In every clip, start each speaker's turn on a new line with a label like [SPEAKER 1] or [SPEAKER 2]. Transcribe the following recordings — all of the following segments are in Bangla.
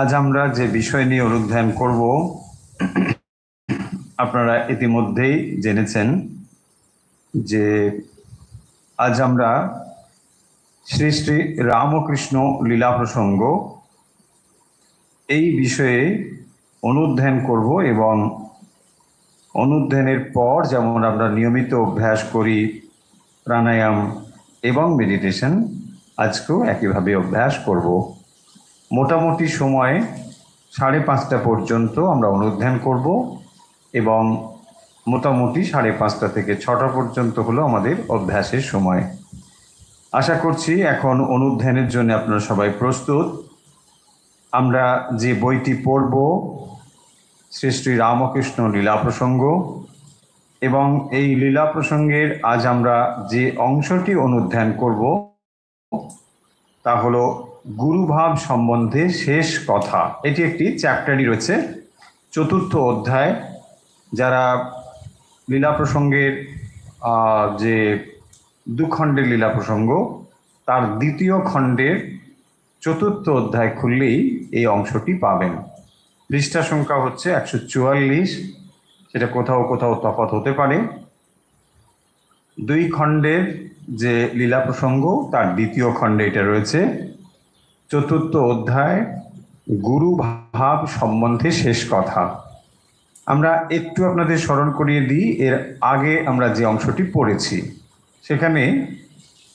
[SPEAKER 1] আজ আমরা যে বিষয় নিয়ে অনুধ্যান করব আপনারা ইতিমধ্যেই জেনেছেন যে আজ আমরা শ্রী শ্রী রামকৃষ্ণ লীলা প্রসঙ্গ এই বিষয়ে অনুধ্যান করব এবং অনুধ্যানের পর যেমন আমরা নিয়মিত অভ্যাস করি প্রাণায়াম এবং মেডিটেশন, আজকেও একইভাবে অভ্যাস করব। মোটামুটি সময় 5:30 পর্যন্ত আমরা অনুধ্যান করব এবং মোটামুটি 5:30 থেকে 6টা পর্যন্ত হলো আমাদের অভ্যাসের সময়। আশা করছি এখন অনুধ্যানের জন্য আপনারা সবাই প্রস্তুত। আমরা যে বইটি পড়ব শ্রী শ্রী রামকৃষ্ণ লীলা প্রসঙ্গ, এবং এই লীলা প্রসঙ্গের আজ আমরা যে অংশটি অনুধ্যান করব তা হলো গুরুভাব সম্বন্ধে শেষ কথা। এটি একটি চ্যাপ্টারই রয়েছে, 4র্থ অধ্যায়। যারা লীলা প্রসঙ্গের যে 2 খণ্ডের লীলা প্রসঙ্গ, তার 2য় খণ্ডের 4র্থ অধ্যায় খুললেই এই অংশটি পাবেন। পৃষ্ঠা সংখ্যা হচ্ছে 144, সেটা কোথাও কোথাও তফাৎ হতে পারে। 2 খণ্ডের যে লীলা প্রসঙ্গ তার 2য় খণ্ডে এটা রয়েছে, 4র্থ অধ্যায় গুরু ভাব সম্বন্ধে শেষ কথা। আমরা একটু আপনাদের স্মরণ করিয়ে দিই, এর আগে আমরা যে অংশটি পড়েছি সেখানে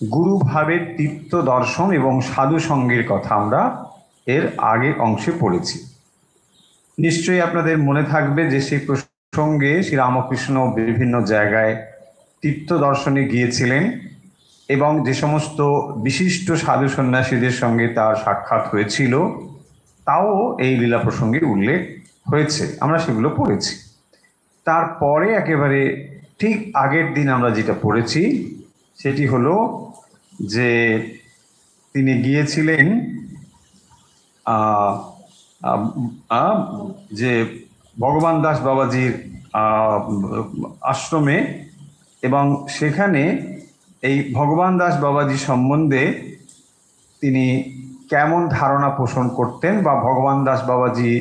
[SPEAKER 1] গুরু ভাবের তৃপ্ত দর্শন এবং সাধু সঙ্গের কথা আমরা এর আগে অংশে পড়েছি। নিশ্চয়ই আপনাদের মনে থাকবে যে সেই প্রসঙ্গে শ্রীরামকৃষ্ণ বিভিন্ন জায়গায় তীর্থ দর্শনে গিয়েছিলেন এবং যে সমস্ত বিশিষ্ট সাধু সন্ন্যাসীদের সঙ্গে তার সাক্ষাৎ হয়েছিল তাও এই লীলা প্রসঙ্গে উল্লেখ হয়েছে, আমরা সেগুলো পড়েছি। তারপরে একেবারে ঠিক আগের দিন আমরা যেটা পড়েছি সেটি হলো যে তিনি গিয়েছিলেন যে ভগবান দাস বাবাজির আশ্রমে, এবং সেখানে এই ভগবান দাস বাবাজি সম্বন্ধে তিনি কেমন ধারণা পোষণ করতেন বা ভগবান দাস বাবাজি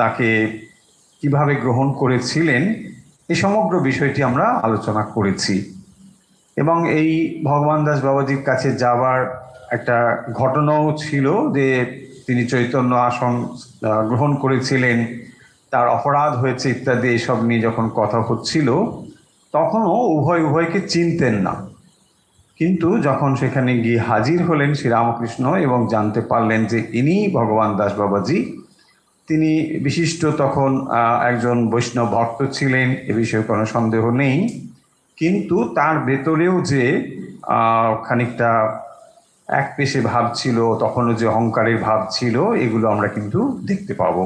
[SPEAKER 1] তাকে কিভাবে গ্রহণ করেছিলেন, এই সমগ্র বিষয়টি আমরা আলোচনা করেছি। এবং এই ভগবান দাস বাবাজির কাছে যাবার একটা ঘটনাও ছিল যে তিনি চৈতন্য আসন গ্রহণ করেছিলেন, তার অপরাধ হয়েছে ইত্যাদি এসব নিয়ে যখন কথা হচ্ছিল তখনও উভয়কে চিনতেন না। কিন্তু যখন সেখানে গিয়ে হাজির হলেন শ্রীরামকৃষ্ণ এবং জানতে পারলেন যে ইনি ভগবান দাস বাবাজি, তিনি বিশিষ্ট তখন একজন বৈষ্ণব ভক্ত ছিলেন, এ বিষয়ে কোনো সন্দেহ নেই। কিন্তু তার ভেতরেও যে খানিকটা এক পেশে ভাব ছিল, তখনও যে অহংকারের ভাব ছিল, এগুলো আমরা কিন্তু দেখতে পাবো।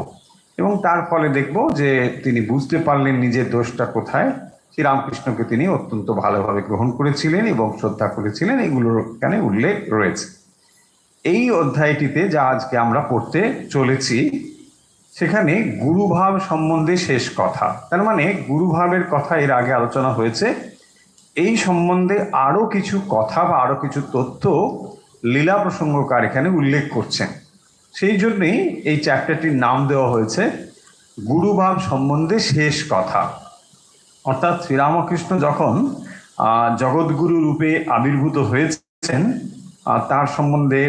[SPEAKER 1] এবং তার ফলে দেখব যে তিনি বুঝতে পারলেন নিজের দোষটা কোথায়। শ্রীরামকৃষ্ণকে তিনি অত্যন্ত ভালোভাবে গ্রহণ করেছিলেন এবং শ্রদ্ধা করেছিলেন, এগুলোর এখানে উল্লেখ রয়েছে। এই অধ্যায়টিতে যা আজকে আমরা পড়তে চলেছি সেখানে গুরুভাব সম্বন্ধে শেষ কথা। তার মানে গুরুভাবের কথা এর আগে আলোচনা হয়েছে, এই সম্বন্ধে আরও কিছু কথা বা আরও কিছু তথ্য লীলা প্রসঙ্গকার এখানে উল্লেখ করছেন। সেই জন্যেই এই চ্যাপ্টারটির নাম দেওয়া হয়েছে গুরুভাব সম্বন্ধে শেষ কথা। অর্থাৎ শ্রীরামকৃষ্ণ যখন জগৎগুরু রূপে আবির্ভূত হয়েছেন তার সম্বন্ধে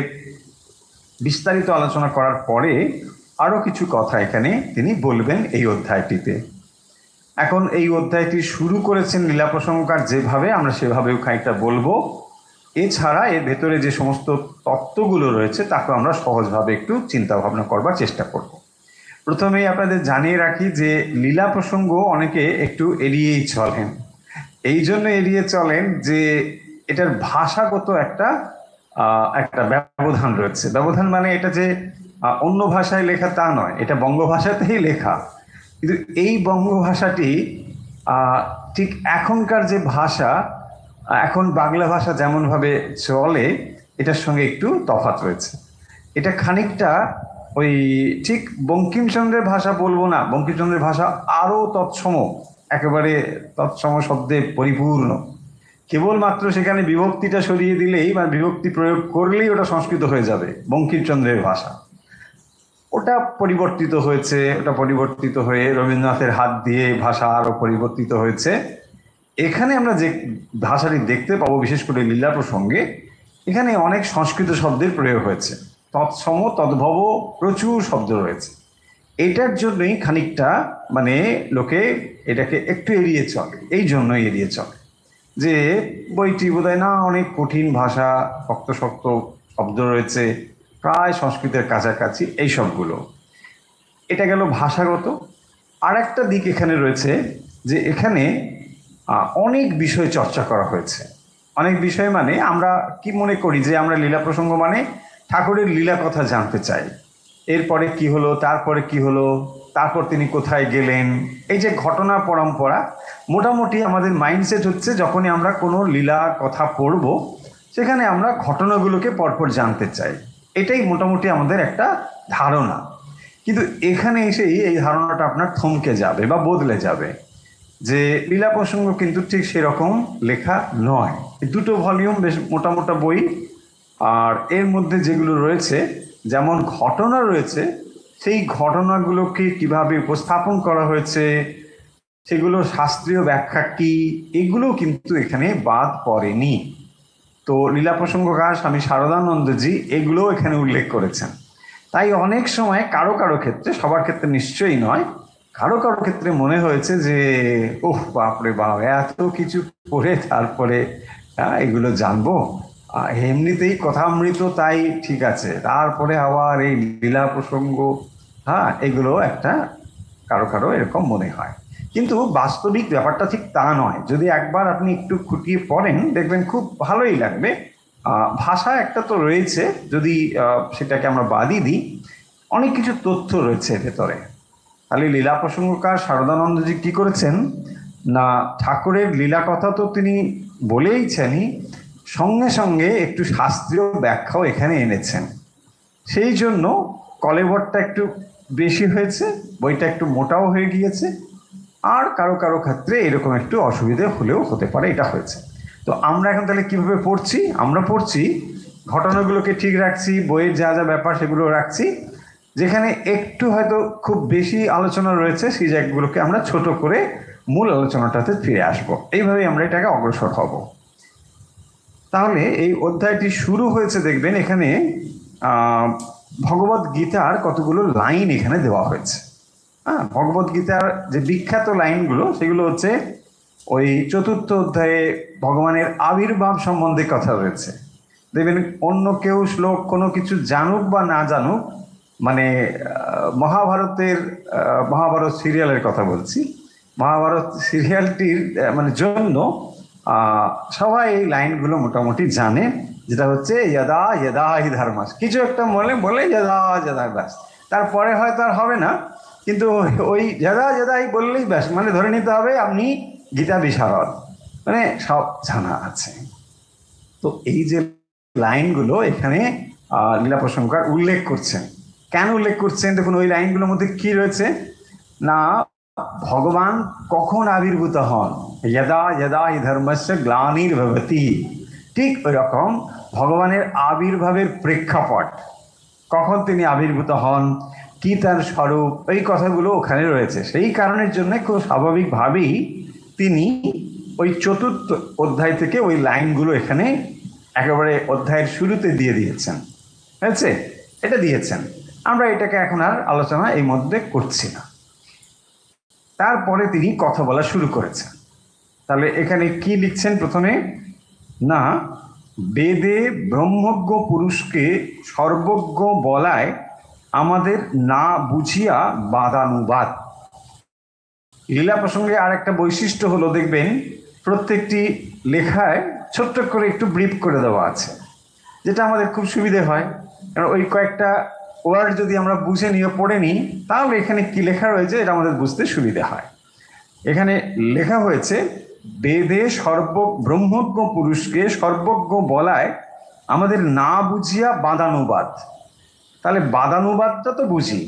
[SPEAKER 1] বিস্তারিত আলোচনা করার পরে আরও কিছু কথা এখানে তিনি বলবেন এই অধ্যায়টিতে। এখন এই অধ্যায়টি শুরু করেছেন লীলা প্রসঙ্গকার যেভাবে, আমরা সেভাবেও খানিকটা বলবো। এছাড়া এর ভেতরে যে সমস্ত তত্ত্বগুলো রয়েছে তাকে আমরা সহজভাবে একটু চিন্তা ভাবনা করবার চেষ্টা করব। প্রথমেই আপনাদের জানিয়ে রাখি যে লীলা প্রসঙ্গ অনেকে একটু এড়িয়েই চলেন। এই জন্য এড়িয়ে চলেন যে এটার ভাষাগত একটা ব্যবধান রয়েছে। ব্যবধান মানে এটা যে অন্য ভাষায় লেখা তা নয়, এটা বঙ্গভাষাতেই লেখা। কিন্তু এই বঙ্গভাষাটি ঠিক এখনকার যে ভাষা, এখন বাংলা ভাষা যেমনভাবে চলে এটার সঙ্গে একটু তফাৎ রয়েছে। এটা খানিকটা ওই ঠিক বঙ্কিমচন্দ্রের ভাষা বলবো না, বঙ্কিমচন্দ্রের ভাষা আরও তৎসম, একেবারে তৎসম শব্দে পরিপূর্ণ। কেবলমাত্র সেখানে বিভক্তিটা সরিয়ে দিলেই বা বিভক্তি প্রয়োগ করলেই ওটা সংস্কৃত হয়ে যাবে বঙ্কিমচন্দ্রের ভাষা। ওটা পরিবর্তিত হয়েছে, ওটা পরিবর্তিত হয়ে রবীন্দ্রনাথের হাত দিয়ে ভাষা আরো পরিবর্তিত হয়েছে। এখানে আমরা যে ভাষাটি দেখতে পাবো বিশেষ করে লীলা প্রসঙ্গে, এখানে অনেক সংস্কৃত শব্দের প্রয়োগ হয়েছে, তৎসম তদ্ভব প্রচুর শব্দ রয়েছে। এটার জন্যই খানিকটা মানে লোকে এটাকে একটু এড়িয়ে চলে, এই জন্যই এড়িয়ে চলে যে বইটি বোধহয় না অনেক কঠিন ভাষা, শক্ত শক্ত শব্দ রয়েছে, প্রায় সংস্কৃতের কাছাকাছি এই সবগুলো। এটা গেল ভাষাগত। আর একটা দিক এখানে রয়েছে যে এখানে অনেক বিষয় চর্চা করা হয়েছে। অনেক বিষয় মানে আমরা কি মনে করি যে আমরা লীলা প্রসঙ্গ মানে ঠাকুরের লীলা কথা জানতে চাই, এরপরে কি হলো, তারপরে কি হলো, তারপর তিনি কোথায় গেলেন, এই যে ঘটনা পরম্পরা। মোটামুটি আমাদের মাইন্ডসেট হচ্ছে যখনই আমরা কোনো লীলা কথা পড়ব সেখানে আমরা ঘটনাগুলোকে পরপর জানতে চাই, এটাই মোটামুটি আমাদের একটা ধারণা। কিন্তু এখানে এসেই এই ধারণাটা আপনার থমকে যাবে বা বদলে যাবে, যে লীলা প্রসঙ্গ কিন্তু ঠিক সেরকম লেখা নয়। দুটো ভলিউম, বেশ মোটা মোটা বই, আর এর মধ্যে যেগুলো রয়েছে যেমন ঘটনা রয়েছে, সেই ঘটনাগুলোকে কিভাবে উপস্থাপন করা হয়েছে, সেগুলো শাস্ত্রীয় ব্যাখ্যা কি, এগুলো কিন্তু এখানে বাদ পড়েনি। তো লীলা প্রসঙ্গকার স্বামী শারদানন্দজি এগুলো এখানে উল্লেখ করেছেন। তাই অনেক সময় কারো কারো ক্ষেত্রে, সবার ক্ষেত্রে নিশ্চয়ই নয়, কারো কারো ক্ষেত্রে মনে হয়েছে যে ওহ বাপরে বাপ, এত কিছু পড়ে তারপরে এগুলো জানবো, এমনিতেই কথামৃত তাই ঠিক আছে, তারপরে আবার এই লীলা প্রসঙ্গ, এগুলো একটা কারো কারো এরকম মনে হয়। কিন্তু বাস্তবিক ব্যাপারটা ঠিক তা নয়। যদি একবার আপনি একটু খুঁটিয়ে পড়েন দেখবেন খুব ভালোই লাগবে। ভাষা একটা তো রয়েছে, যদি সেটাকে আমরা বাদই দিই, অনেক কিছু তথ্য রয়েছে ভেতরে। তাহলে লীলা প্রসঙ্গকার শারদানন্দজি কি করেছেন না, ঠাকুরের লীলা কথা তো তিনি বলেইছেনই, সঙ্গে সঙ্গে একটু শাস্ত্রীয় ব্যাখ্যাও এখানে এনেছেন। সেই জন্য কলেবরটা একটু বেশি হয়েছে, বইটা একটু মোটাও হয়ে গিয়েছে, আর কারো কারো ক্ষেত্রে এরকম একটু অসুবিধে হলেও হতে পারে, এটা হয়েছে। তো আমরা এখন তাহলে কিভাবে পড়ছি, আমরা পড়ছি ঘটনাগুলোকে ঠিক রাখছি, বইয়ের যা যা ব্যাপার সেগুলো রাখছি, যেখানে একটু হয়তো খুব বেশি আলোচনা রয়েছে সেই জায়গাগুলোকে আমরা ছোট করে মূল আলোচনাটাতে ফিরে আসব, এইভাবেই আমরা এটাকে অগ্রসর হব। তাহলে এই অধ্যায়টি শুরু হয়েছে দেখবেন এখানে ভগবদ গীতার কতগুলো লাইন এখানে দেওয়া হয়েছে। ভগবদ গীতার যে বিখ্যাত লাইনগুলো সেগুলো হচ্ছে ওই 4র্থ অধ্যায়ে ভগবানের আবির্ভাব সম্বন্ধে কথা রয়েছে। দেখবেন অন্য কেউ শ্লোক কোনো কিছু জানুক বা না জানুক, মানে মহাভারত সিরিয়ালের কথা বলছি, মহাভারত সিরিয়ালটির মানে জন্য সবাই এই লাইনগুলো মোটামুটি জানে, যেটা হচ্ছে যদা যদা হি ধর্মাস, কিছু একটা বলে যদা যদা, ব্যাস, তারপরে হয়তো আর হবে না, কিন্তু ওই যদা যদাই বললেই ব্যাস, মানে ধরে নিতে হবে আপনি গীতা বিশারদ, মানে সব জানা আছে। তো এই যে লাইনগুলো এখানে লীলা প্রসঙ্গকার উল্লেখ করছেন, কেন উল্লেখ করছেন দেখুন, ওই লাইনগুলোর মধ্যে কি রয়েছে না, ভগবান কখন আবির্ভূত হন, যদা যদা হি ধর্মস্য গ্লানির্ভবতি, ঠিক ওই রকম ভগবানের আবির্ভাবের প্রেক্ষাপট, কখন তিনি আবির্ভূত হন, কি তার স্বরূপ, এই কথাগুলো ওখানে রয়েছে। সেই কারণের জন্য খুব স্বাভাবিকভাবেই তিনি ওই 4র্থ অধ্যায় থেকে ওই লাইনগুলো এখানে একেবারে অধ্যায়ের শুরুতে দিয়ে দিয়েছেন, হয়েছে, এটা দিয়েছেন। আমরা এটাকে এখন আর আলোচনা এই মধ্যে করছি না। তারপরে তিনি কথা বলা শুরু করেছেন। তাহলে এখানে কি লিখছেন প্রথমে না, বেদে ব্রহ্মজ্ঞ পুরুষকে সর্বজ্ঞ বলায় আমাদের না বুঝিয়া বাদানুবাদ। লীলা প্রসঙ্গে আর একটা বৈশিষ্ট্য হলো দেখবেন প্রত্যেকটি লেখায় ছোট্ট করে একটু ব্রিফ করে দেওয়া আছে, যেটা আমাদের খুব সুবিধে হয়, কারণ ওই কয়েকটা ওয়ার্ড যদি আমরা বুঝে নিয়ে পড়ে নিই তাহলে এখানে কি লেখা রয়েছে এটা আমাদের বুঝতে সুবিধা হয়। এখানে লেখা হয়েছে বেদে ব্রহ্মজ্ঞ পুরুষকে সর্বজ্ঞ বলায় আমাদের না বুঝিয়া বাদানুবাদ। তাহলে বাদানুবাদটা তো বুঝি,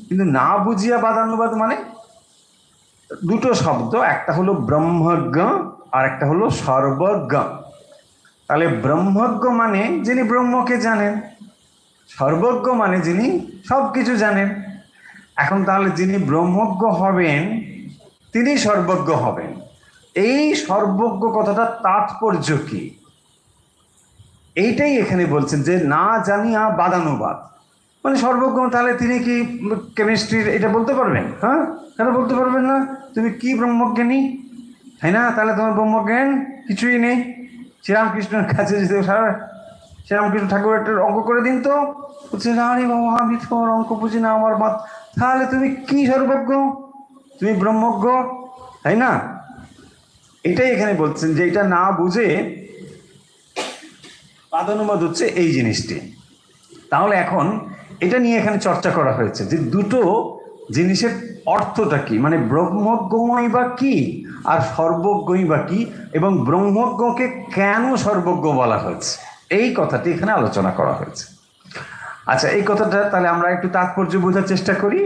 [SPEAKER 1] কিন্তু না বুঝিয়া বাদানুবাদ মানে দুটো শব্দ, একটা হলো ব্রহ্মজ্ঞ আর একটা হলো সর্বজ্ঞ। তাহলে ব্রহ্মজ্ঞ মানে যিনি ব্রহ্মকে জানেন, সর্বজ্ঞ মানে যিনি সব কিছু জানেন। এখন তাহলে যিনি ব্রহ্মজ্ঞ হবেন তিনি সর্বজ্ঞ হবেন। এই সর্বজ্ঞ কথাটা তাৎপর্য কি, এইটাই এখানে বলছেন যে না জানিয়া বাদানুবাদ, মানে সর্বজ্ঞ তাহলে তিনি কি কেমিস্ট্রির এটা বলতে পারবেন? হ্যাঁ, কেন বলতে পারবেন না? তুমি কি ব্রহ্মজ্ঞানী, তাই না? তাহলে তোমার ব্রহ্মজ্ঞান কিছুই নেই। শ্রীরামকৃষ্ণের কাছে যেতে শ্রীরামকৃষ্ণ ঠাকুর একটা অঙ্ক করে দিন তো, বলছে আরে বাবা আমি তো অঙ্ক বুঝি না আমার বাদ। তাহলে তুমি কি সর্বজ্ঞ? তুমি ব্রহ্মজ্ঞ, তাই না? এটাই এখানে বলছেন যে এটা না বুঝে বাদানুবাদ হচ্ছে এই জিনিসটি। তাহলে এখন এটা নিয়ে এখানে চর্চা করা হয়েছে যে দুটো জিনিসের অর্থটা কি, মানে ব্রহ্মজ্ঞই বা কি আর সর্বজ্ঞই বা কি, এবং ব্রহ্মজ্ঞকে কেন সর্বজ্ঞ বলা হয়েছে, এই কথাটি এখানে আলোচনা করা হয়েছে। আচ্ছা, এই কথাটা তাহলে আমরা একটু তাৎপর্য বোঝার চেষ্টা করি।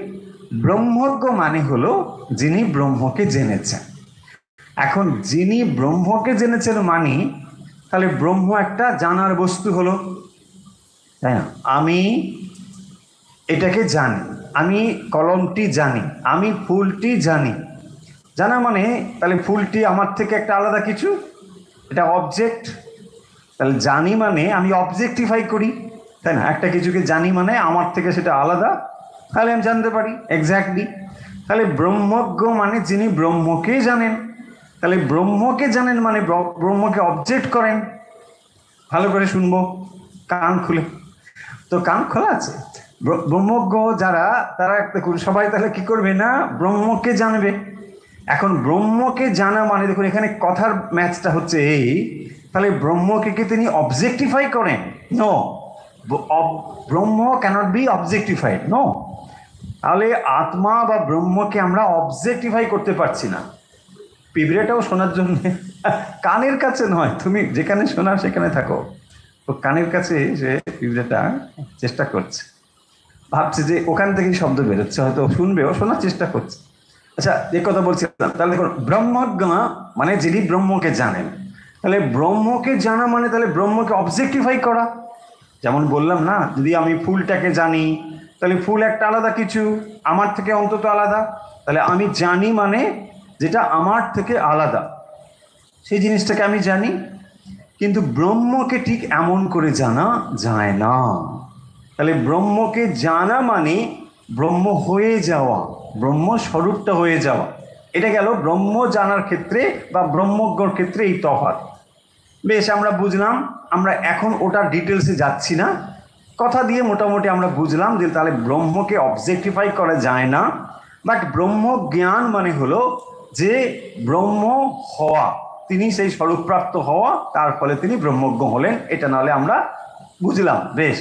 [SPEAKER 1] ব্রহ্মজ্ঞ মানে হলো যিনি ব্রহ্মকে জেনেছেন। এখন যিনি ব্রহ্মকে জেনেছেন মানি তাহলে ব্রহ্ম একটা জানার বস্তু হলো, তাই না? আমি এটাকে জানি, আমি কলমটি জানি, আমি ফুলটি জানি। জানা মানে তাহলে ফুলটি আমার থেকে একটা আলাদা কিছু, এটা অবজেক্ট। তাহলে জানি মানে আমি অবজেক্টিফাই করি, তাই না? একটা কিছুকে জানি মানে আমার থেকে সেটা আলাদা, তাহলে আমি জানতে পারি এক্স্যাক্টলি। তাহলে ব্রহ্মজ্ঞ মানে যিনি ব্রহ্মকে জানেন। তাহলে ব্রহ্মকে জানেন মানে ব্রহ্মকে অবজেক্ট করেন। ভালো করে শুনবো কান খুলে, তো কান খোলা আছে। ব্রহ্মজ্ঞ যারা তারা দেখুন সবাই তাহলে কি করবে না, ব্রহ্মকে জানবে। এখন ব্রহ্মকে জানা মানে দেখুন এখানে কথার ম্যাচটা হচ্ছে এই, তাহলে ব্রহ্মকে কি তিনি অবজেক্টিফাই করেন? নো, ব্রহ্ম ক্যানট বি অবজেক্টিফাইড, নো। তাহলে আত্মা বা ব্রহ্মকে আমরা অবজেক্টিফাই করতে পারছি না। পিঁপড়েটাও শোনার জন্য কানের কাছে নয়, তুমি যেখানে শোনার সেখানে থাকো, তো কানের কাছে সে পিঁপড়েটা চেষ্টা করছে, ভাবছে যে ওখান থেকেই শব্দ বেরোচ্ছে, হয়তো শুনবেও, শোনার চেষ্টা করছে। আচ্ছা, এই কথা বলছিলাম। তাহলে দেখুন ব্রহ্মজ্ঞ মানে যিনি ব্রহ্মকে জানেন। তাহলে ব্রহ্মকে জানা মানে তাহলে ব্রহ্মকে অবজেক্টিফাই করা। যেমন বললাম না, যদি আমি ফুলটাকে জানি তাহলে ফুল একটা আলাদা কিছু, আমার থেকে অন্তত আলাদা। তাহলে আমি জানি মানে যেটা আমার থেকে আলাদা সেই জিনিসটাকে আমি জানি। কিন্তু ব্রহ্মকে ঠিক এমন করে জানা যায় না। তাহলে ব্রহ্মকে জানা মানে ব্রহ্ম হয়ে যাওয়া, ব্রহ্ম স্বরূপটা হয়ে যাওয়া। এটা গেল ব্রহ্ম জানার ক্ষেত্রে বা ব্রহ্মজ্ঞর ক্ষেত্রে এই তফাৎ। বেশ, আমরা বুঝলাম। আমরা এখন ওটার ডিটেলসে যাচ্ছি না, কথা দিয়ে মোটামুটি আমরা বুঝলাম যে তাহলে ব্রহ্মকে অবজেক্টিফাই করা যায় না। বাট ব্রহ্ম জ্ঞান মানে হলো যে ব্রহ্ম হওয়া, তিনি সেই স্বরূপপ্রাপ্ত হওয়া, তার ফলে তিনি ব্রহ্মজ্ঞ হলেন। এটা নাহলে আমরা বুঝলাম। বেশ,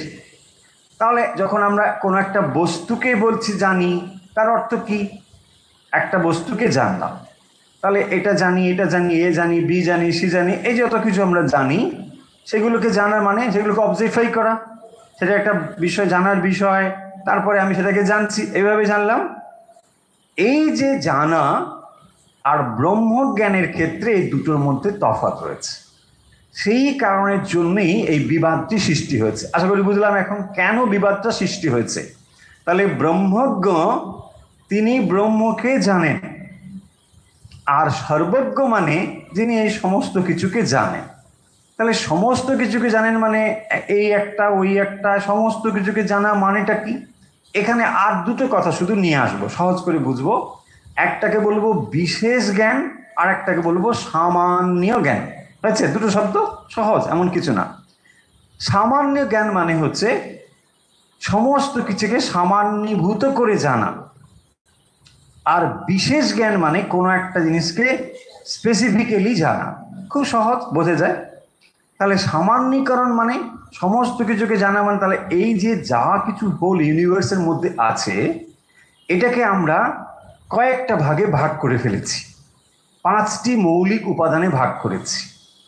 [SPEAKER 1] তাহলে যখন আমরা কোনো একটা বস্তুকে বলছি জানি, তার অর্থ কি? একটা বস্তুকে জানলাম, তাহলে এটা জানি, এটা জানি, এ জানি, বি জানি, সি জানি, এই যত কিছু আমরা জানি সেগুলোকে জানা মানে সেগুলোকে অবজেক্টিফাই করা। সেটা একটা বিষয়, জানার বিষয়, তারপরে আমি সেটাকে জানছি, এইভাবে জানলাম। এই যে জানা আর ব্রহ্মজ্ঞানের ক্ষেত্রে এই দুটোর মধ্যে তফাৎ রয়েছে। সেই কারণের জন্যই এই বিবাদটি সৃষ্টি হয়েছে। আশা করি বুঝলাম এখন কেন বিবাদটা সৃষ্টি হয়েছে। তাহলে ব্রহ্মজ্ঞ তিনি ব্রহ্মকে জানেন, আর সর্বজ্ঞ মানে যিনি এই সমস্ত কিছুকে জানেন। তাহলে সমস্ত কিছুকে জানেন মানে এই একটা ওই একটা, সমস্ত কিছুকে জানা মানেটা কি? এখানে আর দুটো কথা শুধু নিয়ে আসবো, সহজ করে বুঝবো। একটাকে বলবো বিশেষ জ্ঞান, আর একটাকে বলবো সামান্য জ্ঞান। হয়েছে? দুটো শব্দ, সহজ, এমন কিছু না। সামান্য জ্ঞান মানে হচ্ছে সমস্ত কিছুকে সামান্যীভূত করে জানা, আর বিশেষ জ্ঞান মানে কোনো একটা জিনিসকে স্পেসিফিক্যালি জানা। খুব সহজ, বোঝা যায়। তাহলে সামান্যীকরণ মানে সমস্ত কিছুকে জানা মানে তাহলে এই যে যা কিছু হোল ইউনিভার্সের মধ্যে আছে এটাকে আমরা কয়েকটা ভাগে ভাগ করে ফেলেছি, 5টি মৌলিক উপাদানে ভাগ করেছি।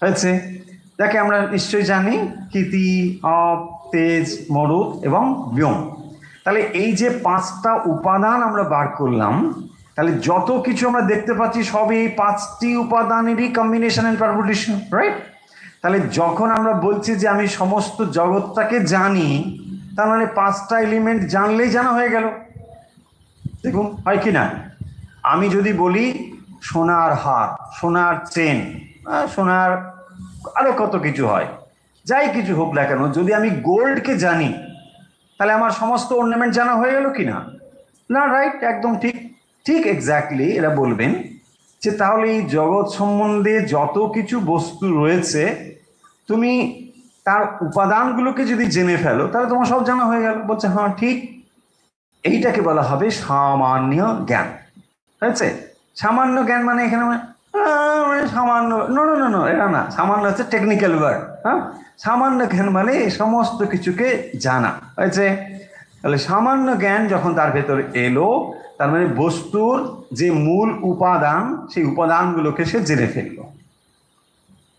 [SPEAKER 1] হয়েছে? যাকে আমরা নিশ্চয়ই জানি কৃতি, অপ, তেজ, মরুত এবং ব্যোম। তাহলে এই যে 5টা উপাদান আমরা বার করলাম, তাহলে যত কিছু আমরা দেখতে পাচ্ছি সবই এই 5টি উপাদানেরই কম্বিনেশন এন্ড পারমুটেশন, রাইট? তাহলে যখন আমরা বলছি যে আমি সমস্ত জগৎটাকে জানি, তার মানে 5টা এলিমেন্ট জানলেই জানা হয়ে গেল। দেখুন হয় কি না, আমি যদি বলি সোনার হার, সোনার চেন, সোনার আরো কত কিছু হয়, যাই কিছু হোক না কেন, যদি আমি গোল্ডকে জানি তাহলে আমার সমস্ত অর্নামেন্ট জানা হয়ে গেল কি না? না, রাইট, একদম ঠিক। ঠিক এক্স্যাক্টলি এরা বলবেন যে তাহলে এই জগৎ সম্বন্ধে যত কিছু বস্তু রয়েছে তুমি তার উপাদানগুলোকে যদি জেনে ফেলো তাহলে তোমার সব জানা হয়ে গেল। বলছে হ্যাঁ ঠিক, এইটাকে বলা হবে সামান্য জ্ঞান। হয়েছে? সামান্য জ্ঞান মানে এখানে সামান্য, নো নো নো নো, এটা না, সামান্য হচ্ছে টেকনিক্যাল ওয়ার্ড। হ্যাঁ, সামান্য জ্ঞান মানে সমস্ত কিছুকে জানা। হয়েছে? তাহলে সামান্য জ্ঞান যখন তার ভেতরে এলো, তার মানে বস্তুর যে মূল উপাদান, সেই উপাদানগুলোকে সে জেনে ফেললো।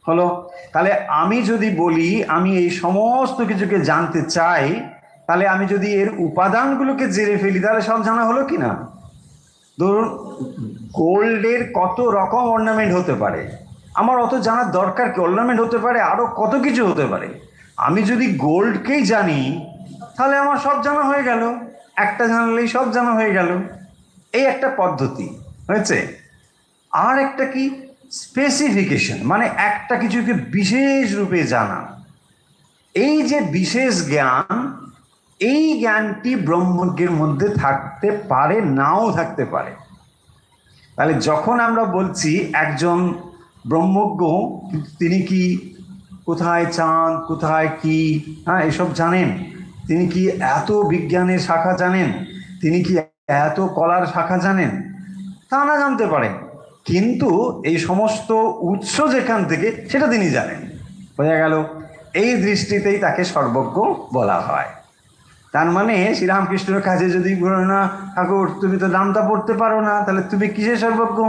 [SPEAKER 1] হলো? তাহলে আমি যদি বলি আমি এই সমস্ত কিছুকে জানতে চাই, তাহলে আমি যদি এর উপাদানগুলোকে জেনে ফেলি তাহলে সব জানা হলো কি না? ধরুন গোল্ডের কত রকম অর্নামেন্ট হতে পারে, আমার অত জানার দরকার কি? অর্নামেন্ট হতে পারে, আরো কত কিছু হতে পারে। আমি যদি গোল্ডকেই জানি তাহলে আমার সব জানা হয়ে গেল, একটা জানলেই সব জানা হয়ে গেল। এই একটা পদ্ধতি। হয়েছে? আর একটা কি, স্পেসিফিকেশন, মানে একটা কিছুকে বিশেষ রূপে জানা। এই যে বিশেষ জ্ঞান, এই জ্ঞানটি ব্রহ্মজ্ঞের মধ্যে থাকতে পারে, নাও থাকতে পারে। তাহলে যখন আমরা বলছি একজন ব্রহ্মজ্ঞ, তিনি কি কোথায় চাঁদ, কোথায় কি, হ্যাঁ এসব জানেন, তিনি কি এত বিজ্ঞানের শাখা জানেন, তিনি কি এত কলার শাখা জানেন, তা না জানতে পারেন, কিন্তু এই সমস্ত উৎস যেখান থেকে সেটা তিনি জানেন। বোঝা গেল? এই দৃষ্টিতেই তাকে সর্বজ্ঞ বলা হয়। তার মানে শ্রীরামকৃষ্ণের কাছে যদি বলো না ঠাকুর তুমি তো নামটা পড়তে পারো না, তাহলে তুমি কিসের সর্বজ্ঞ?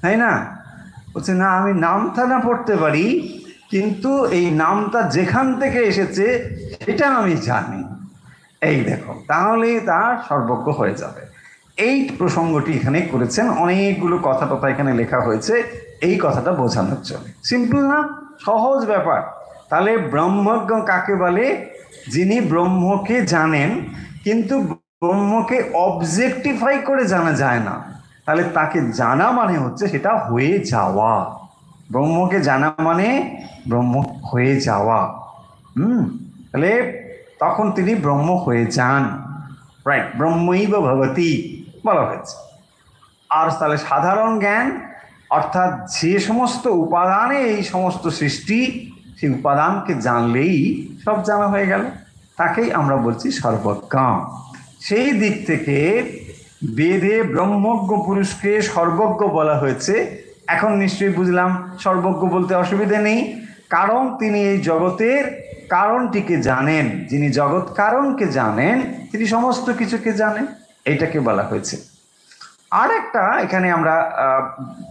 [SPEAKER 1] তাই না? বলছে না, আমি নামটা না পড়তে পারি, কিন্তু এই নামটা যেখান থেকে এসেছে সেটা আমি জানি। এই দেখো, তাহলেই তার সর্বজ্ঞ হয়ে যাবে। এই প্রসঙ্গটি এখানে করেছেন, অনেকগুলো কথা টথা এখানে লেখা হয়েছে এই কথাটা বোঝানোর জন্য। সিম্পল না? সহজ ব্যাপার। তাহলে ব্রহ্মজ্ঞ কাকে বলে? যিনি ব্রহ্মকে জানেন কিন্তু ব্রহ্মকে অবজেক্টিফাই করে জানা যায় না। তাহলে তাকে জানা মানে হচ্ছে সেটা হয়ে যাওয়া। ব্রহ্মকে জানা মানে ব্রহ্ম হয়ে যাওয়া। তাহলে তখন তিনি ব্রহ্ম হয়ে যান। রাইট, ব্রহ্মৈব ভবতি বলা হয়েছে। আর তাহলে সাধারণ জ্ঞান অর্থাৎ যে সমস্ত উপাদানে এই সমস্ত সৃষ্টি, সেই উপাদানকে জানলেই সব জানা হয়ে গেল, তাকেই আমরা বলছি সর্বজ্ঞ। সেই দিক থেকে বেদে ব্রহ্মজ্ঞ পুরুষকে সর্বজ্ঞ বলা হয়েছে। এখন নিশ্চয়ই বুঝলাম সর্বজ্ঞ বলতে অসুবিধে নেই, কারণ তিনি এই জগতের কারণটিকে জানেন। যিনি জগৎ কারণকে জানেন তিনি সমস্ত কিছুকে জানেন, এইটাকে বলা হয়েছে। আর একটা এখানে আমরা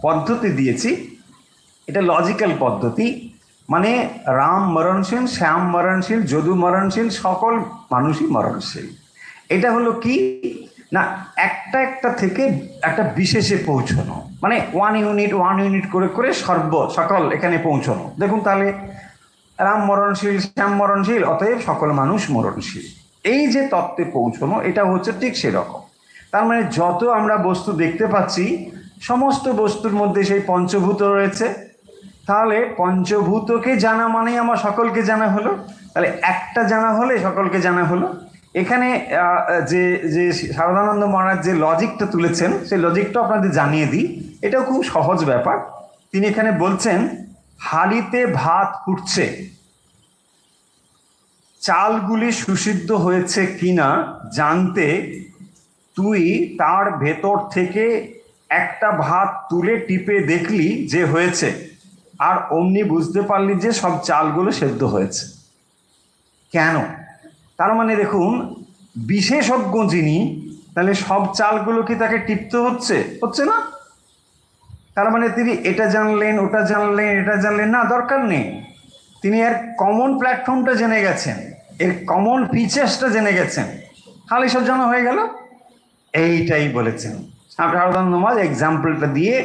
[SPEAKER 1] পদ্ধতি দিয়েছি, এটা লজিক্যাল পদ্ধতি, মানে রাম মরণশীল, শ্যাম মরণশীল, যদু মরণশীল, সকল মানুষই মরণশীল। এটা হলো কি না, একটা একটা থেকে একটা বিশেষে পৌঁছানো, মানে ওয়ান ইউনিট করে করে সকল এখানে পৌঁছানো। দেখুন তাহলে রাম মরণশীল, শ্যাম মরণশীল, অতএব সকল মানুষ মরণশীল, এই যে তত্ত্বে পৌঁছানো, এটা হচ্ছে ঠিক সেরকম। তার মানে যত আমরা বস্তু দেখতে পাচ্ছি সমস্ত বস্তুর মধ্যে সেই পঞ্চভূত রয়েছে। তাহলে পঞ্চভূতকে জানা মানেই আমার সকলকে জানা হলো। তাহলে একটা জানা হলে সকলকে জানা হলো। এখানে যে যে শারদানন্দ মহারাজ যে লজিকটা তুলেছেন সেই লজিকটা আপনাদের জানিয়ে দিই। এটাও খুব সহজ ব্যাপার। তিনি এখানে বলছেন হাঁড়িতে ভাত ফুটছে, চালগুলি সুসিদ্ধ হয়েছে কিনা জানতে তুই তার ভেতর থেকে একটা ভাত তুলে টিপে দেখলি যে হয়েছে, আর অমনি বুঝতে পারলি যে সব চালগুলো সেদ্ধ হয়েছে। কেন? তার মানে দেখুন, বিশেষজ্ঞ যিনি, তাহলে সব চালগুলো কি তাকে টিপতে হচ্ছে না? তার মানে তিনি এটা জানলেন, ওটা জানলেন, এটা জানলেন না, দরকার নেই। তিনি এর কমন প্ল্যাটফর্মটা জেনে গেছেন, এর কমন ফিচার্সটা জেনে গেছেন, তাহলে সব জানা হয়ে গেল। এইটাই বলেছেন শারদানন্দ মহারাজ, এক্সাম্পলটা দিয়ে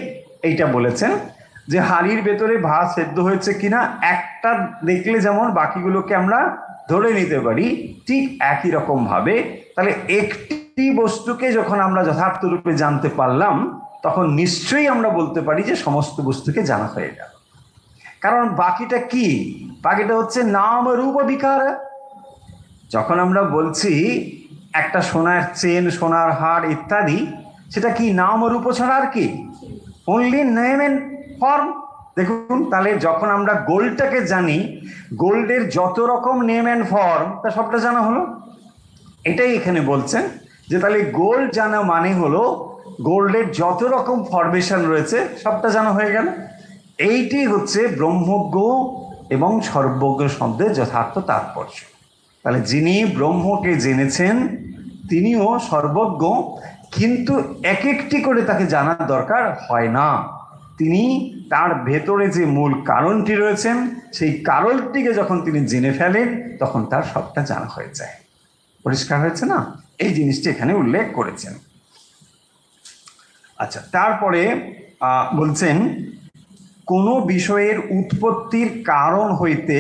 [SPEAKER 1] এইটা বলেছেন যে হাড়ির ভেতরে ভাত সেদ্ধ হয়েছে কিনা একটা দেখলে যেমন বাকিগুলোকে আমরা ধরে নিতে পারি ঠিক একই রকম ভাবে তাহলে একটি বস্তুকে যখন আমরা যথার্থ রূপে জানতে পারলাম তখন নিশ্চয়ই আমরা বলতে পারি যে সমস্ত বস্তুকে জানা হয়ে গেল। কারণ বাকিটা কি? বাকিটা হচ্ছে নাম রূপ বিকার। যখন আমরা বলছি একটা সোনার চেন, সোনার হার ইত্যাদি, সেটা কি নাম রূপ ছাড়া আর কি? Only name and form. দেখুন, তাহলে যখন আমরা গোল্ডটাকে জানি, গোল্ডের যত রকম নেম এন্ড ফর্ম তা সবটা জানা হলো। এটাই এখানে বলছেন যে তাহলে গোল্ড জানা মানে হলো গোল্ডের যত রকম ফরমেশন রয়েছে সবটা জানা হয়ে গেল। এইটি হচ্ছে ব্রহ্মজ্ঞ এবং সর্বজ্ঞ শব্দের যথার্থ তাৎপর্য। তাহলে যিনি ব্রহ্মকে জেনেছেন তিনিও সর্বজ্ঞ, কিন্তু এক একটি করে তাকে জানার দরকার হয় না। তিনি তার ভেতরে যে মূল কারণটি রয়েছেন সেই কারণটিকে যখন তিনি জেনে ফেলেন তখন তার সবটা জানা হয়ে যায়। পরিষ্কার হয়েছে না? এই জিনিসটি এখানে উল্লেখ করেছেন। আচ্ছা, তারপরে বলছেন কোনো বিষয়ের উৎপত্তির কারণ হইতে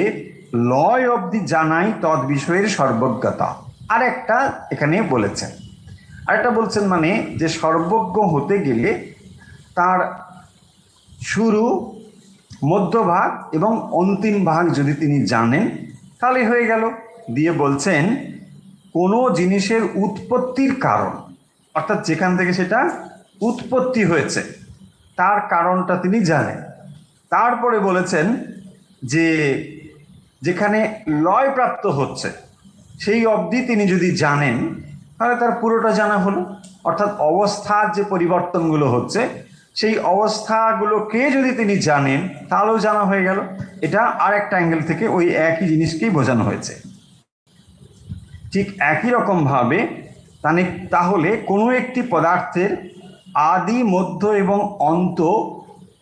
[SPEAKER 1] লয় অবধি জানাই তদ বিষয়ের সর্বজ্ঞতা। আর একটা এখানে বলেছেন, আরেকটা বলছেন মানে যে সর্বজ্ঞ হতে গেলে তার শুরু, মধ্যভাগ এবং অন্তিম ভাগ যদি তিনি জানেন তাহলে হয়ে গেল। দিয়ে বলছেন কোনো জিনিসের উৎপত্তির কারণ, অর্থাৎ যেখান থেকে সেটা উৎপত্তি হয়েছে তার কারণটা তিনি জানেন। তারপরে বলেছেন যে যেখানে লয় প্রাপ্ত হচ্ছে সেই অবধি তিনি যদি জানেন তাহলে তার পুরোটা জানা হলো। অর্থাৎ অবস্থার যে পরিবর্তনগুলো হচ্ছে সেই অবস্থাগুলোকে যদি তিনি জানেন তাহলেও জানা হয়ে গেল। এটা আর একটা অ্যাঙ্গেল থেকে ওই একই জিনিসকেই বোঝানো হয়েছে। ঠিক একই রকমভাবে তাহলে কোনো একটি পদার্থের আদি, মধ্য এবং অন্ত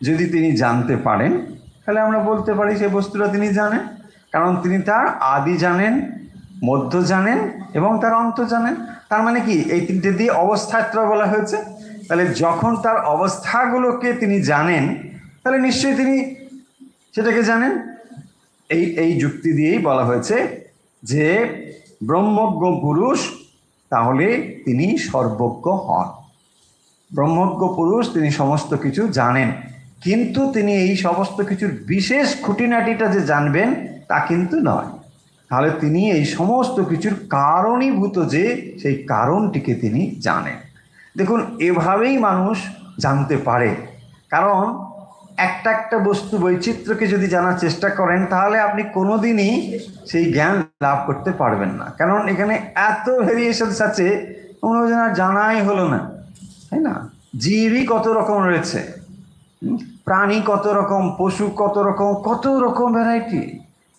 [SPEAKER 1] যদি তিনি জানতে পারেন তাহলে আমরা বলতে পারি সেই বস্তুটা তিনি জানেন, কারণ তিনি তার আদি জানেন, মধ্য জানেন এবং তার অন্ত জানেন। তার মানে কি এই তিনটে দিয়ে অবস্থাত্র বলা হয়েছে। তাহলে যখন তার অবস্থাগুলোকে তিনি জানেন তাহলে নিশ্চয়ই তিনি সেটাকে জানেন। এই যুক্তি দিয়েই বলা হয়েছে যে ব্রহ্মজ্ঞ পুরুষ তাহলে তিনি সর্বজ্ঞ হন। ব্রহ্মজ্ঞ পুরুষ তিনি সমস্ত কিছু জানেন, কিন্তু তিনি এই সমস্ত কিছুর বিশেষ খুঁটিনাটিটা যে জানবেন তা কিন্তু নয়। তাহলে তিনি এই সমস্ত কিছুর কারণীভূত যে সেই কারণটিকে তিনি জানেন। দেখুন, এভাবেই মানুষ জানতে পারে। কারণ একটা একটা বস্তু বৈচিত্র্যকে যদি জানার চেষ্টা করেন তাহলে আপনি কোনোদিনই সেই জ্ঞান লাভ করতে পারবেন না। কারণ এখানে এত ভেরিয়েশনস আছে, কোনো জানাই হলো না, তাই না? জীবই কত রকম রয়েছে, প্রাণী কত রকম, পশু কত রকম, কত রকম ভ্যারাইটি।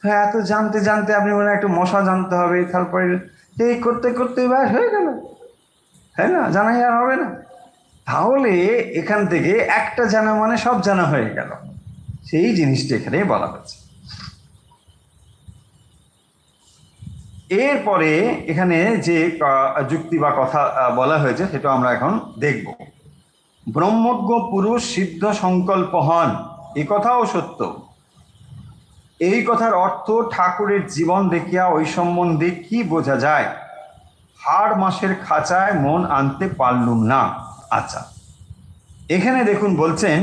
[SPEAKER 1] হ্যাঁ, এত জানতে জানতে আপনি মনে হয় একটু মশা জানতে হবে, তারপরে এই করতে করতে ব্যাস হয়ে গেল, তাই না? জানাই আর হবে না। তাহলে এখান থেকে একটা জানা মানে সব জানা হয়ে গেল, সেই জিনিসটা এখানে বলা হয়েছে। এরপরে এখানে যে যুক্তি বা কথা বলা হয়েছে সেটা আমরা এখন দেখব। ব্রহ্মজ্ঞ পুরুষ সিদ্ধ সংকল্প হন, এ কথাও সত্য। এই কথার অর্থ ঠাকুরের জীবন দেখিয়া ওই সম্বন্ধে কি বোঝা যায়? হাড় মাসের খাঁচায় মন আনতে পারলুম না। আচ্ছা, এখানে দেখুন বলছেন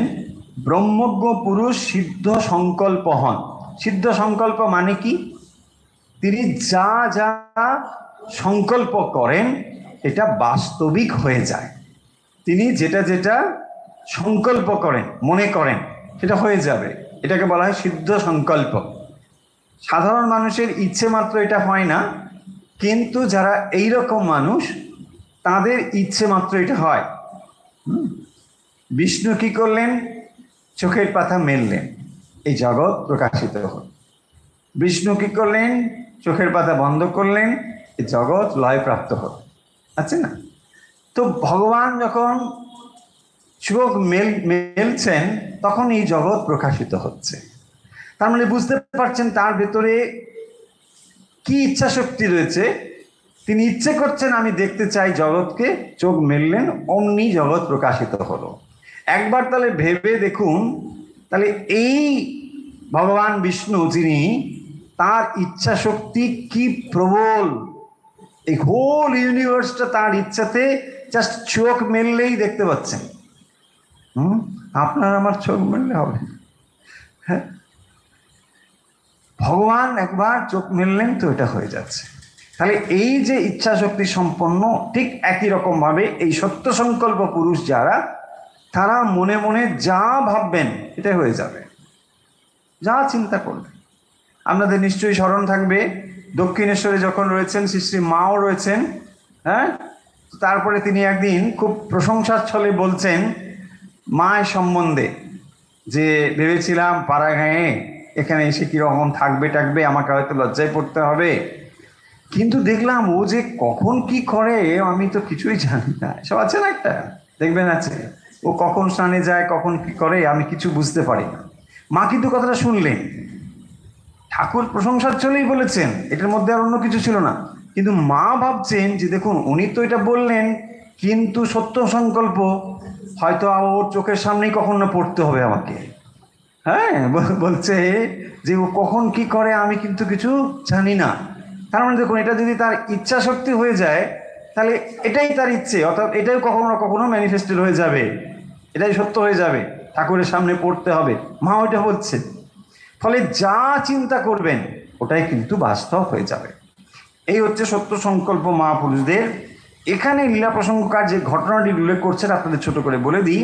[SPEAKER 1] ব্রহ্মজ্ঞ পুরুষ সিদ্ধ সংকল্প হন। সিদ্ধ সংকল্প মানে কি? তিনি যা যা সংকল্প করেন এটা বাস্তবিক হয়ে যায়। তিনি যেটা যেটা সংকল্প করেন, মনে করেন, সেটা হয়ে যাবে। এটাকে বলা হয় সিদ্ধ সংকল্প। সাধারণ মানুষের ইচ্ছে মাত্র এটা হয় না, কিন্তু যারা এইরকম মানুষ তাদের ইচ্ছে মাত্র এটা হয়। বিষ্ণু কি করলেন? চোখের পাতা মেললেন, এই জগৎ প্রকাশিত হল। বিষ্ণু কি করলেন? চোখের পাতা বন্ধ করলেন, এই জগৎ লয়প্রাপ্ত হল। আছে না? তো ভগবান যখন চোখ মেলছেন তখন এই জগৎ প্রকাশিত হচ্ছে। তার মানে বুঝতে পারছেন তার ভেতরে কি ইচ্ছা শক্তি রয়েছে। তিনি ইচ্ছে করছেন আমি দেখতে চাই জগৎকে, চোখ মেললেন, অমনি জগৎ প্রকাশিত হলো। একবার তাহলে ভেবে দেখুন, তাহলে এই ভগবান বিষ্ণু যিনি তার ইচ্ছা শক্তি কি প্রবল, এই হোল ইউনিভার্সটা তার ইচ্ছাতে জাস্ট চোখ মেললেই দেখতে পাচ্ছেন। আপনার আমার চোখ মেললে হবে? হ্যাঁ, ভগবান একবার চোখ মেললেন তো এটা হয়ে যাচ্ছে। তাহলে এই যে ইচ্ছা শক্তি সম্পন্ন, ঠিক একই রকম ভাবে এই সত্য সংকল্প পুরুষ যারা, তারা মনে মনে যা ভাববেন এটা হয়ে যাবে, যা চিন্তা করবেন। আপনাদের নিশ্চয়ই স্মরণ থাকবে, দক্ষিণেশ্বরে যখন রয়েছেন শ্রী শ্রী মাও রয়েছেন, হ্যাঁ, তারপরে তিনি একদিন খুব প্রশংসার ছলে বলছেন মায়ের সম্বন্ধে, যে ভেবেছিলাম পাড়াগাঁয়ে এখানে এসে কীরকম থাকবে টাকবে, আমাকে হয়তো লজ্জায় পড়তে হবে, কিন্তু দেখলাম ও যে কখন কি করে আমি তো কিছুই জানি না। সব আছে না একটা, দেখবেন আছে, ও কখন স্নানে যায়, কখন কি করে আমি কিছু বুঝতে পারি না। মা কিন্তু কথাটা শুনলেন, ঠাকুর প্রশংসার চলেই বলেছেন, এটার মধ্যে আর অন্য কিছু ছিল না, কিন্তু মা ভাবছেন যে দেখুন উনি তো এটা বললেন, কিন্তু সত্য সংকল্প হয়তো ওর চোখের সামনেই কখন না পড়তে হবে আমাকে। হ্যাঁ, বলছে যে ও কখন কি করে আমি কিন্তু কিছু জানি না। তার মানে দেখুন, এটা যদি তার ইচ্ছা শক্তি হয়ে যায় তাহলে এটাই তার ইচ্ছে, অর্থাৎ এটাই কখনো না কখনো ম্যানিফেস্টেড হয়ে যাবে, এটাই সত্য হয়ে যাবে, ঠাকুরের সামনে পড়তে হবে, মা ওইটা বলছে। ফলে যা চিন্তা করবেন ওটাই কিন্তু বাস্তব হয়ে যাবে। এই হচ্ছে সত্য সংকল্প মহাপুরুষদের। এখানে লীলা প্রসঙ্গকার যে ঘটনাটি উল্লেখ করছেন আপনাদের ছোট করে বলে দিই,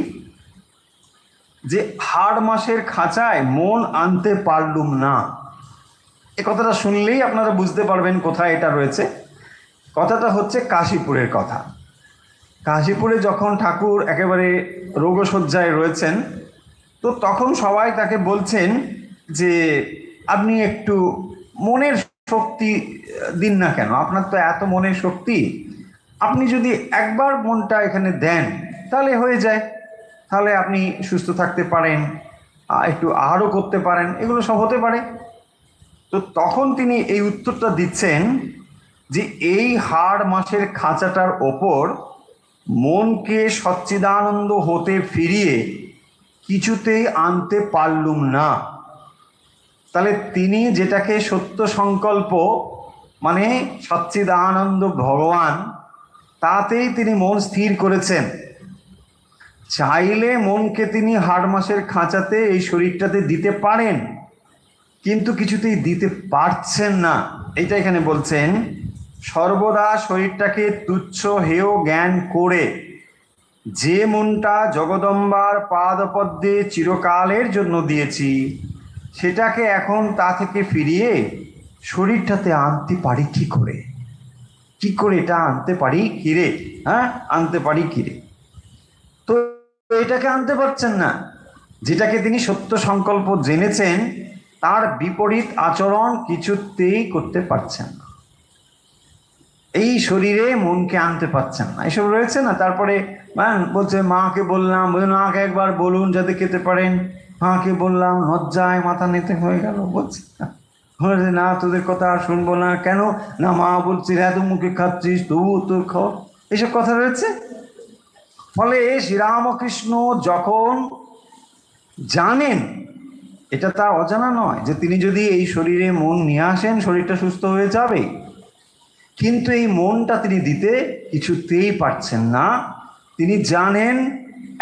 [SPEAKER 1] যে হাড় মাসের খাঁচায় মন আনতে পারলুম না, এ কথাটা শুনলেই আপনারা বুঝতে পারবেন কোথায় এটা রয়েছে। কথাটা হচ্ছে কাশীপুরের কথা। কাশীপুরে যখন ঠাকুর একেবারে রোগশয্যায় রয়েছেন, তো তখন সবাই তাকে বলছেন যে আপনি একটু মনের শক্তি দিন না কেন, আপনার তো এত মনের শক্তি, আপনি যদি একবার মনটা এখানে দেন তাহলে হয়ে যায়, তাহলে আপনি সুস্থ থাকতে পারেন, একটু আহারও করতে পারেন, এগুলো সব হতে পারে। তো তখন তিনি এই উত্তরটা দিচ্ছেন যে এই হাড় মাসের খাঁচাটার ওপর মনকে সচ্চিদানন্দ হতে ফিরিয়ে কিছুতেই আনতে পারলুম না। তাহলে তিনি যেটাকে সত্য সংকল্প মানে সচ্চিদানন্দ ভগবান, তাতেই তিনি মন স্থির করেছেন। চাইলে মনকে তিনি হাড় মাসের খাঁচাতে এই শরীরটাতে দিতে পারেন, কিন্তু কিছুতেই দিতে পারছেন না। এটা এখানে বলছেন, সর্বদা শরীরটাকে তুচ্ছ হেয় জ্ঞান করে যে মনটা জগদম্বার পাদপদ্মে চিরকালের জন্য দিয়েছি, সেটাকে এখন তা থেকে ফিরিয়ে শরীরটাতে আনতে পারি কি করে? কি করে এটা আনতে পারি কিরে? হ্যাঁ, আনতে পারি কিরে? তো এটাকে আনতে পারছেন না, যেটাকে তিনি সত্য সংকল্প জেনেছেন তার বিপরীত আচরণ কিছুতেই করতে পারছেন না। এই শরীরে মনকে আনতে পারছেন না, এসব রয়েছে না। তারপরে বলছে মাকে বললাম, মাকে একবার বলুন যাতে খেতে পারেন, মাকে বললাম লজ্জায় মাথা নিতে হয়ে গেল, বলছে না তোদের কথা আর শুনবো না। কেন না, মা বলছি হ্যাঁ তো মুখে খাচ্ছিস, তবু তোর খাও, এইসব কথা রয়েছে। ফলে শ্রীরামকৃষ্ণ যখন জানেন, এটা তার অজানা নয় যে তিনি যদি এই শরীরে মন নিয়ে আসেন শরীরটা সুস্থ হয়ে যাবে, কিন্তু এই মনটা তিনি দিতে কিছুতেই পারছেন না। তিনি জানেন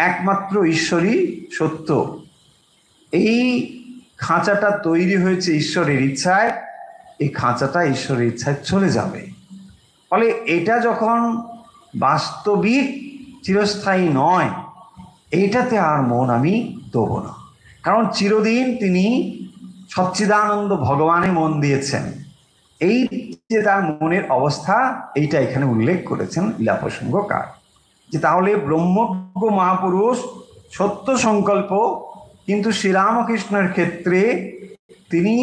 [SPEAKER 1] একমাত্র ঈশ্বরই সত্য, এই খাঁচাটা তৈরি হয়েছে ঈশ্বরের ইচ্ছায়, এই খাঁচাটা ঈশ্বরের ইচ্ছায় চলে যাবে। ফলে এটা যখন বাস্তবিক চিরস্থায়ী নয়, এইটাতে আর মন আমি দেবো না, কারণ চিরদিন তিনি সচ্চিদানন্দ ভগবানে মন দিয়েছেন। এই যে তার মনের অবস্থা, এইটা এখানে উল্লেখ করেছেন লীলা প্রসঙ্গকার, যে তাহলে ব্রহ্মজ্ঞ মহাপুরুষ সত্য সংকল্প, কিন্তু শ্রীরামকৃষ্ণের ক্ষেত্রে তিনি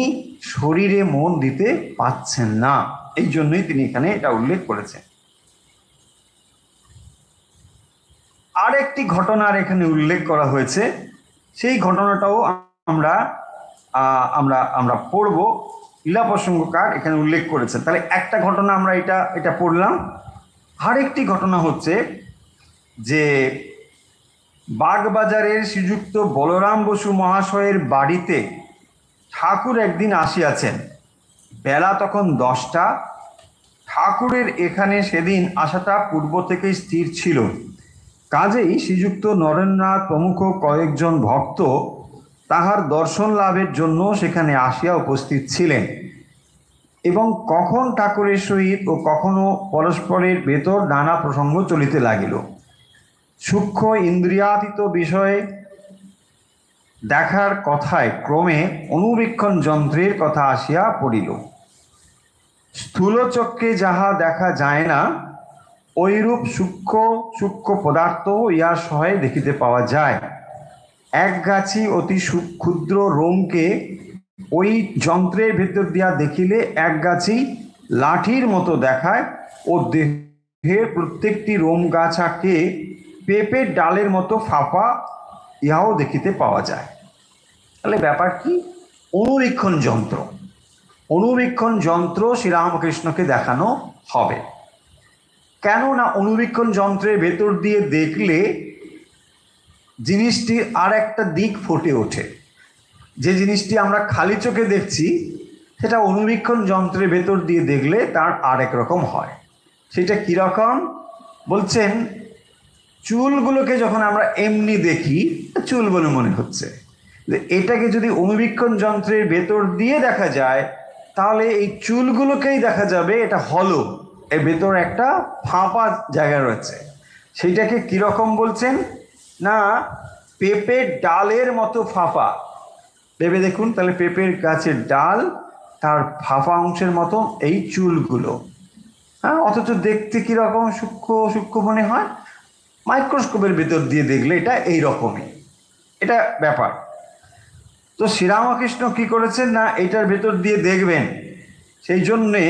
[SPEAKER 1] শরীরে মন দিতে পাচ্ছেন না, এই জন্যই তিনি এখানে এটা উল্লেখ করেছেন। আরেকটি ঘটনার এখানে উল্লেখ করা হয়েছে, সেই ঘটনাটাও আমরা আমরা আমরা পড়ব। লীলা প্রসঙ্গকার এখানে উল্লেখ করেছেন, তাহলে একটা ঘটনা আমরা এটা পড়লাম। আরেকটি ঘটনা হচ্ছে যে বাগবাজারের শ্রীযুক্ত বলরাম বসু মহাশয়ের বাড়িতে ঠাকুর একদিন আসিয়াছেন। বেলা তখন 10টা। ঠাকুরের এখানে সেদিন আসাটা পূর্ব থেকেই স্থির ছিল, কাজেই শ্রীযুক্ত নরেন্দ্রনাথ প্রমুখ কয়েকজন ভক্ত তাহার দর্শন লাভের জন্য সেখানে আসিয়া উপস্থিত ছিলেন, এবং কখন ঠাকুরের সহিত ও কখনো পরস্পরের ভেতর নানা প্রসঙ্গ চলিতে লাগিল। সূক্ষ্ম ইন্দ্রিয়াতীত বিষয়ে দেখার কথায় ক্রমে অনুবীক্ষণ যন্ত্রের কথা আসিয়া পড়িল। স্থূলচক্ষে যাহা দেখা যায় না, ওইরূপ সূক্ষ্ম সূক্ষ্ম পদার্থ ইহার সহায়ে দেখিতে পাওয়া যায়। একগাছি অতি ক্ষুদ্র রোমকে ওই যন্ত্রের ভেতর দিয়া দেখিলে একগাছি লাঠির মতো দেখায়, ও দেহের প্রত্যেকটি রোম গাছাকে পেঁপের ডালের মতো ফাঁপা ইহাও দেখিতে পাওয়া যায়। তাহলে ব্যাপার কি? অনুবীক্ষণ যন্ত্র। অনুবীক্ষণ যন্ত্র শ্রীরামকৃষ্ণকে দেখানো হবে। কেন না অনুবীক্ষণ যন্ত্রের ভেতর দিয়ে দেখলে জিনিসটির আর একটা দিক ফুটে ওঠে। যে জিনিসটি আমরা খালি চোখে দেখছি, সেটা অনুবীক্ষণ যন্ত্রের ভেতর দিয়ে দেখলে তার আরেক রকম হয়। সেটা কীরকম বলছেন? চুলগুলোকে যখন আমরা এমনি দেখি চুল বলে মনে হচ্ছে, এটাকে যদি অনুবীক্ষণ যন্ত্রের ভেতর দিয়ে দেখা যায়, তাহলে এই চুলগুলোকেই দেখা যাবে এটা হলো, এর ভেতর একটা ফাঁপা জায়গা রয়েছে। সেইটাকে কীরকম বলছেন না, পেঁপের ডালের মতো ফাঁপা। ভেবে দেখুন, তাহলে পেঁপের গাছের ডাল, তার ফাঁপা অংশের মতো এই চুলগুলো, হ্যাঁ, অথচ দেখতে কীরকম সূক্ষ্ম সূক্ষ্ম মনে হয়। মাইক্রোস্কোপের ভেতর দিয়ে দেখলে এটা এই রকমই, এটা ব্যাপার। তো শ্রীরামকৃষ্ণ কি করেছেন না, এটার ভেতর দিয়ে দেখবেন, সেই জন্যে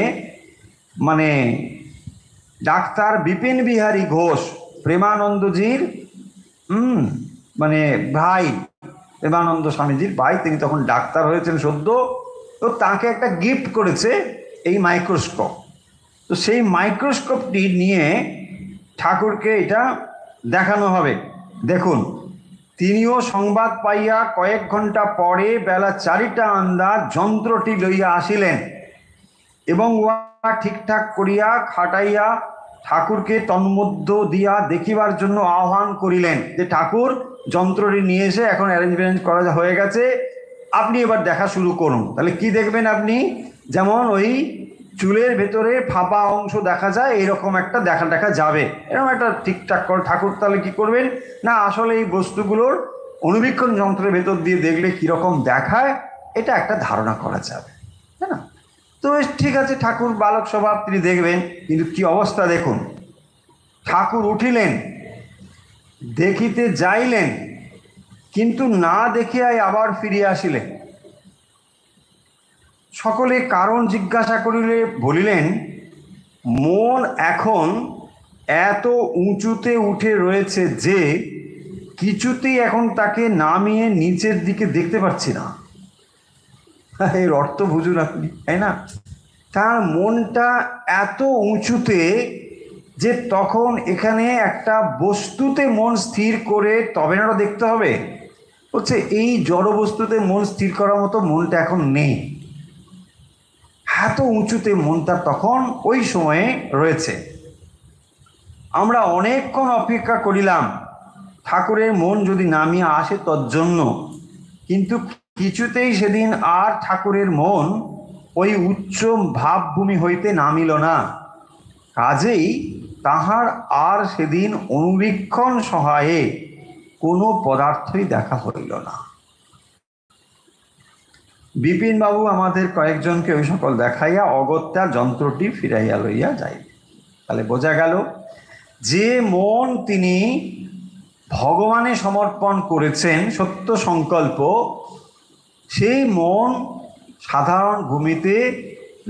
[SPEAKER 1] মানে ডাক্তার বিপিন বিহারী ঘোষ, প্রেমানন্দজির মানে ভাই, প্রেমানন্দ স্বামীজির ভাই, তিনি তখন ডাক্তার হয়েছেন সদ্য, তো তাকে একটা গিফট করেছে এই মাইক্রোস্কোপ। তো সেই মাইক্রোস্কোপটি নিয়ে ঠাকুরকে এটা দেখানো হবে। দেখুন, তিনিও সংবাদ পাইয়া কয়েক ঘন্টা পরে বেলা 4টা আন্দাজ যন্ত্রটি লইয়া আসিলেন, এবং উহা ঠিকঠাক করিয়া খাটাইয়া ঠাকুরকে তন্মধ্য দিয়া দেখিবার জন্য আহ্বান করিলেন, যে ঠাকুর যন্ত্রটি নিয়ে এসে এখন অ্যারেঞ্জমেন্ট করা হয়ে গেছে, আপনি এবার দেখা শুরু করুন। তাহলে কি দেখবেন আপনি? যেমন ওই চুলের ভেতরে ফাঁপা অংশ দেখা যায়, এরকম একটা দেখা যাবে, এরকম একটা ঠিকঠাক করে ঠাকুর তাহলে কি করবেন না, আসলে এই বস্তুগুলোর অনুবীক্ষণ যন্ত্রের ভেতর দিয়ে দেখলে কীরকম দেখায়, এটা একটা ধারণা করা যাবে, তাই না? তো ঠিক আছে, ঠাকুর বালক স্বভাব, তিনি দেখবেন। কিন্তু কি অবস্থা দেখুন, ঠাকুর উঠিলেন, দেখিতে যাইলেন, কিন্তু না দেখিয়াই আবার ফিরিয়া আসিলেন। সকলে কারণ জিজ্ঞাসা করিলে বলিলেন, মন এখন এত উঁচুতে উঠে রয়েছে যে কিছুতেই এখন তাকে নামিয়ে নিচের দিকে দেখতে পাচ্ছি না। এর অর্থ বুঝুন আপনি, তাই না? তার মনটা এত উঁচুতে যে তখন এখানে একটা বস্তুতে মন স্থির করে তবে না দেখতে হবে। বলছে এই জড় বস্তুতে মন স্থির করার মতো মনটা এখন নেই, এত উঁচুতে মনটা তখন ওই সময়ে রয়েছে। আমরা অনেকক্ষণ অপেক্ষা করিলাম ঠাকুরের মন যদি নামিয়ে আসে তজ্জন্য, কিন্তু কিছুতেই সেদিন আর ঠাকুরের মন ওই উচ্চ ভাবভূমি হইতে নামিল না। কাজেই তাহার আর সেদিন অনুবীক্ষণ সহায়ে কোনো পদার্থই দেখা হইল না। বিপিনবাবু আমাদের কয়েকজনকে ওই সকল দেখাইয়া অগত্যা যন্ত্রটি ফিরাইয়া লইয়া যাই। তাহলে বোঝা গেল যে মন তিনি ভগবানে সমর্পণ করেছেন, সত্য সংকল্প, সেই মন সাধারণ ভূমিতে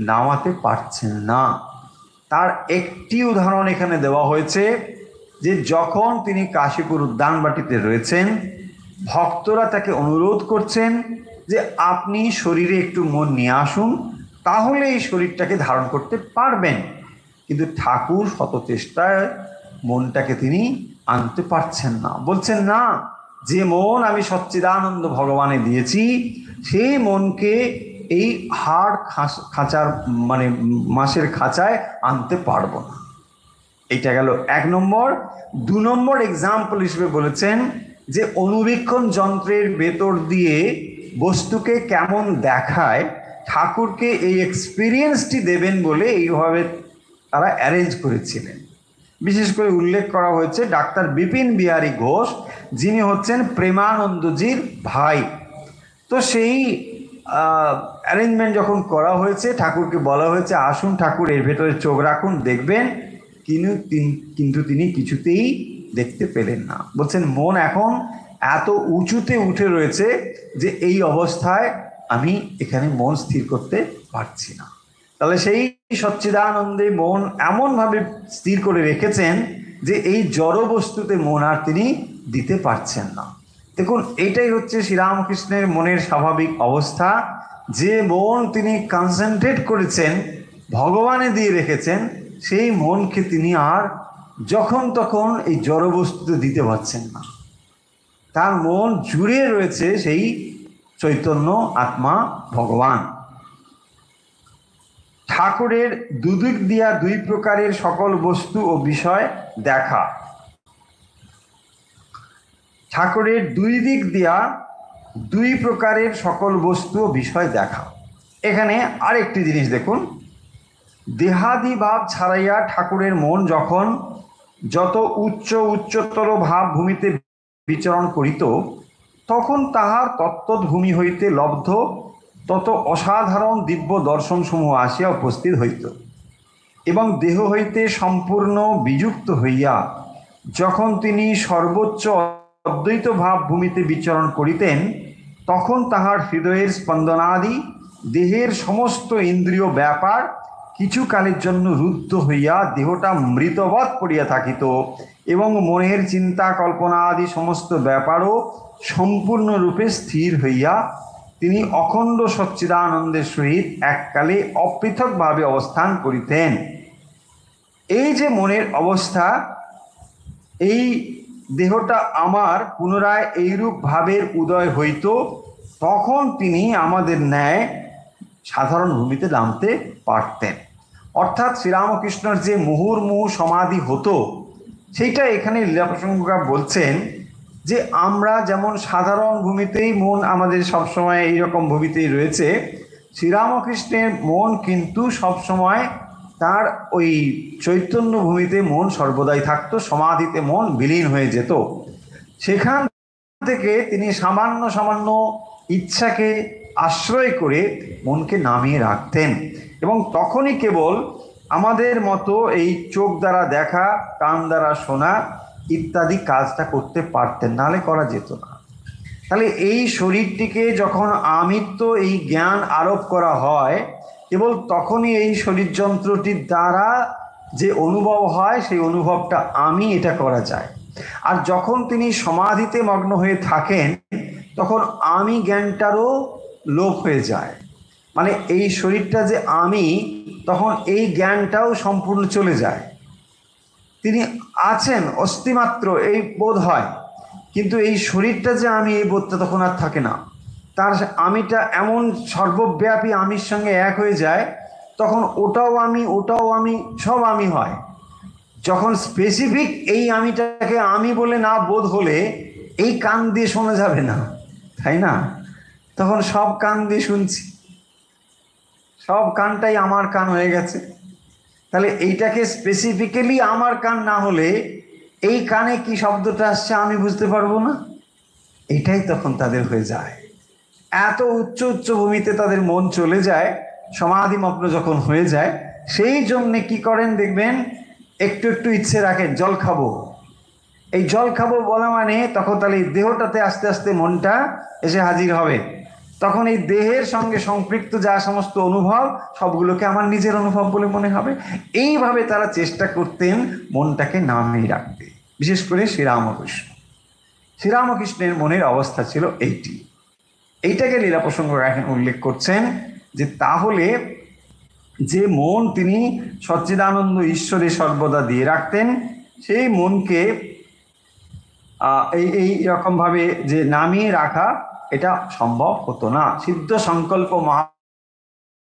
[SPEAKER 1] নামাতে পারছেন না। তার একটি উদাহরণ এখানে দেওয়া হয়েছে, যে যখন তিনি কাশীপুর উদ্যানবাটিতে রয়েছেন, ভক্তরা তাকে অনুরোধ করছেন যে আপনি শরীরে একটু মন নিয়ে আসুন, তাহলে এই শরীরটাকে ধারণ করতে পারবেন। কিন্তু ঠাকুর শত চেষ্টায় মনটাকে তিনি আনতে পারছেন না। বলছেন না, যে মন আমি সচ্চিদানন্দ ভগবানে দিয়েছি, সেই মনকে এই হাড় খাঁচার মানে মাসের খাঁচায় আনতে পারবো না। এইটা গেল 1 নম্বর। 2 নম্বর এক্সাম্পল হিসেবে বলেছেন যে অনুবীক্ষণ যন্ত্রের ভেতর দিয়ে বস্তুকে কেমন দেখায়, ঠাকুরকে এই এক্সপিরিয়েন্সটি দেবেন বলে এইভাবে তারা অ্যারেঞ্জ করেছিলেন। বিশেষ করে উল্লেখ করা হয়েছে ডাক্তার বিপিন বিহারী ঘোষ, যিনি হচ্ছেন প্রেমানন্দজির ভাই। তো সেই অ্যারেঞ্জমেন্ট যখন করা হয়েছে, ঠাকুরকে বলা হয়েছে আসুন ঠাকুর এর ভেতরে চোখ রাখুন দেখবেন, কিন্তু তিনি কিছুতেই দেখতে পেলেন না। বলছেন মন এখন এত উঁচুতে উঠে রয়েছে যে এই অবস্থায় আমি এখানে মন স্থির করতে পারছি না। তাহলে সেই সচ্চিদানন্দে মন এমনভাবে স্থির করে রেখেছেন যে এই জড় বস্তুতে মন আর তিনি দিতে পারছেন না। দেখুন, এইটাই হচ্ছে শ্রীরামকৃষ্ণের মনের স্বাভাবিক অবস্থা, যে মন তিনি কনসেন্ট্রেট করেছেন, ভগবানে দিয়ে রেখেছেন, সেই মনকে তিনি আর যখন তখন এই জড় বস্তুতে দিতে পারছেন না। তার মন জুড়ে রয়েছে সেই চৈতন্য আত্মা ভগবান। ঠাকুরের দুদিক দিয়া 2 প্রকারের সকল বস্তু ও বিষয় দেখা। ঠাকুরের 2 দিক দিয়া 2 প্রকারের সকল বস্তু ও বিষয় দেখা। এখানে আরেকটি জিনিস দেখুন, দেহাদি ভাব ছাড়াইয়া ঠাকুরের মন যখন যত উচ্চতর ভাব ভূমিতে বিচরণ করিত, তখন তাহার তত্ত্বভূমি হইতে লব্ধ তত অসাধারণ দিব্য দর্শনসমূহ আসিয়া উপস্থিত হইত, এবং দেহ হইতে সম্পূর্ণ বিযুক্ত হইয়া যখন তিনি সর্বোচ্চ অদ্বৈত ভাব ভূমিতে বিচরণ করিতেন, তখন তাহার হৃদয়ের স্পন্দনাদি দেহের সমস্ত ইন্দ্রিয় ব্যাপার কিছু কালের জন্য রুদ্ধ হইয়া দেহটা মৃতবৎ পড়িয়া থাকিত, এবং মনের চিন্তা কল্পনা আদি সমস্ত ব্যাপারও সম্পূর্ণরূপে স্থির হইয়া তিনি অখণ্ড সচ্চিদানন্দের সহিত এককালে অপৃথকভাবে অবস্থান করিতেন। এই যে মনের অবস্থা, এই দেহটা আমার পুনরায় এইরূপ ভাবের উদয় হইত, তখন তিনি আমাদের ন্যায় সাধারণ ভূমিতে নামতে পারতেন। অর্থাৎ শ্রীরামকৃষ্ণর যে মুহুর্মুহু সমাধি হতো, সেইটা এখানে লীলাপ্রসঙ্গকার বলছেন যে আমরা যেমন সাধারণ ভূমিতেই মন আমাদের সবসময় এইরকম ভূমিতেই রয়েছে, শ্রীরামকৃষ্ণের মন কিন্তু সবসময় তার ওই চৈতন্য ভূমিতে মন সর্বদাই থাকতো, সমাধিতে মন বিলীন হয়ে যেত। সেখান থেকে তিনি সামান্য ইচ্ছাকে আশ্রয় করে মনকে নামিয়ে রাখতেন, এবং তখনই কেবল আমাদের মতো এই চোখ দ্বারা দেখা, কান দ্বারা শোনা ইত্যাদি কাজটা করতে পারতেন, নাহলে করা যেত না। তাহলে এই শরীরটিকে যখন আমিত্ব এই জ্ঞান আরোপ করা হয়, কেবল তখনই এই শরীর যন্ত্রটির দ্বারা যে অনুভব হয়, সেই অনুভবটা আমি এটা করা যায়। আর যখন তিনি সমাধিতে মগ্ন হয়ে থাকেন, তখন আমি জ্ঞানটারও লোপ হয়ে যায়। মানে এই শরীরটা যে আমি, তখন এই জ্ঞানটাও সম্পূর্ণ চলে যায়। তিনি আছেন অস্তিমাত্র এই বোধ হয়, কিন্তু এই শরীরটা যে আমি, এই বোধটা তখন আর থাকে না। তার আমিটা এমন সর্বব্যাপী আমির সঙ্গে এক হয়ে যায়, তখন ওটাও আমি সব আমি হয়। যখন স্পেসিফিক এই আমিটাকে আমি বলে না বোধ হলে এই কান দিয়ে শোনা যাবে না, তাই না? তখন সব কান দিয়ে শুনছি, সব কানটাই আমার কান হয়ে গেছে। তাহলে এইটাকে স্পেসিফিক্যালি আমার কান না হলে এই কানে কি শব্দটা আসছে আমি বুঝতে পারবো না। এটাই তখন তাদের হয়ে যায়, এত উচ্চ ভূমিতে তাদের মন চলে যায়, সমাধিমগ্ন যখন হয়ে যায়। সেই জন্যে কি করেন দেখবেন, একটু ইচ্ছে রাখেন জল খাবো। এই জল খাবো বলা মানে তখন তাহলে দেহটাতে আস্তে আস্তে মনটা এসে হাজির হবে। তখন এই দেহের সঙ্গে সম্পৃক্ত যা সমস্ত অনুভব, সবগুলোকে আমার নিজের অনুভব বলে মনে হবে। এইভাবে তারা চেষ্টা করতেন মনটাকে নামিয়ে রাখতে, বিশেষ করে শ্রীরামকৃষ্ণের মনের অবস্থা ছিল এইটাকে লীলা প্রসঙ্গ এখন উল্লেখ করছেন যে তাহলে যে মন তিনি সচ্চিদানন্দ ঈশ্বরে সর্বদা দিয়ে রাখতেন, সেই মনকে এই রকমভাবে যে নামিয়ে রাখা, এটা সম্ভব হতো না। সিদ্ধ সংকল্প মহা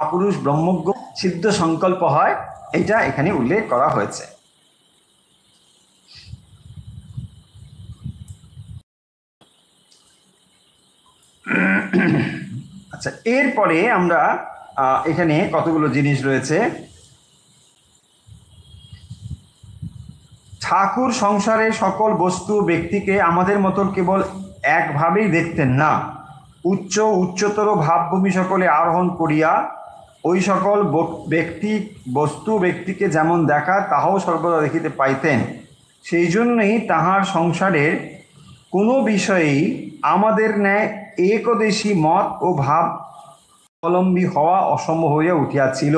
[SPEAKER 1] মহাপুরুষ ব্রহ্মজ্ঞ সিদ্ধ সংকল্প হয়, এটা এখানে উল্লেখ করা হয়েছে। আচ্ছা, এরপরে আমরা এখানে কতগুলো জিনিস রয়েছে। ঠাকুর সংসারে সকল বস্তু ব্যক্তিকে আমাদের মতো কেবল একভাবেই দেখতেন না, উচ্চতর ভাবভূমি সকলে আরোহণ করিয়া ওই সকল বস্তু ব্যক্তিকে যেমন দেখা তাহাও সর্বদা দেখিতে পাইতেন। সেই জন্যই তাহার সংসারের কোনো বিষয়েই আমাদের ন্যায় একদেশী মত ও ভাব অবলম্বী হওয়া অসম্ভব হইয়া উঠিয়াছিল,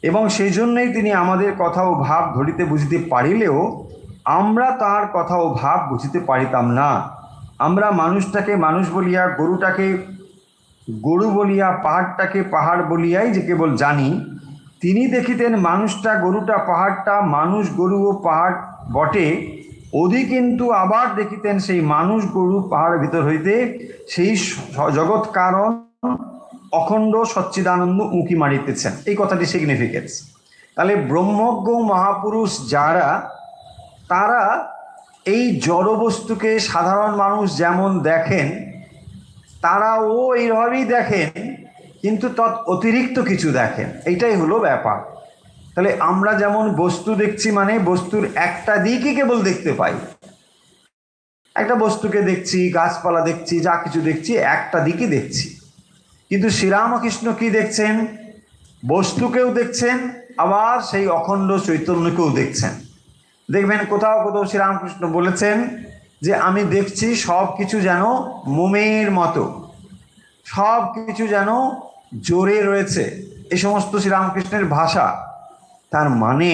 [SPEAKER 1] এবং সেই জন্যই তিনি আমাদের কথা ও ভাব ধরিতে বুঝিতে পারিলেও আমরা তার কথা ও ভাব বুঝিতে পারিতাম না। আমরা মানুষটাকে মানুষ বলিয়া, গরুটাকে গরু বলিয়া, পাহাড়টাকে পাহাড় বলিয়াই যে কেবল জানি। তিনি দেখিতেন মানুষটা, গরুটা, পাহাড়টা মানুষ, গরু ও পাহাড় বটে, অধি কিন্তু আবার দেখিতেন সেই মানুষ, গরু, পাহাড়ের ভিতর হইতে সেই জগৎ কারণ অখণ্ড সচ্চিদানন্দ উঁকি মারিতেছেন। এই কথাটি সিগনিফিকেন্স। তাহলে ব্রহ্মজ্ঞ মহাপুরুষ যারা, তারা এই জড়বস্তুকে সাধারণ মানুষ যেমন দেখেন তারাও এইভাবেই দেখেন, কিন্তু তৎ অতিরিক্ত কিছু দেখেন। এইটাই হলো ব্যাপার। তাহলে আমরা যেমন বস্তু দেখছি, মানে বস্তুর একটা দিকই কেবল দেখতে পাই। একটা বস্তুকে দেখছি, গাছপালা দেখছি, যা কিছু দেখছি একটা দিকই দেখছি। কিন্তু শ্রীরামকৃষ্ণ কি দেখছেন? বস্তুকেও দেখছেন, আবার সেই অখণ্ড চৈতন্যকেও দেখছেন। দেখবেন কোথাও কোথাও শ্রীরামকৃষ্ণ বলেছেন যে আমি দেখছি সব কিছু যেন মোমের মতো, সব কিছু যেন জোরে রয়েছে। এই সমস্ত শ্রীরামকৃষ্ণের ভাষা। তার মানে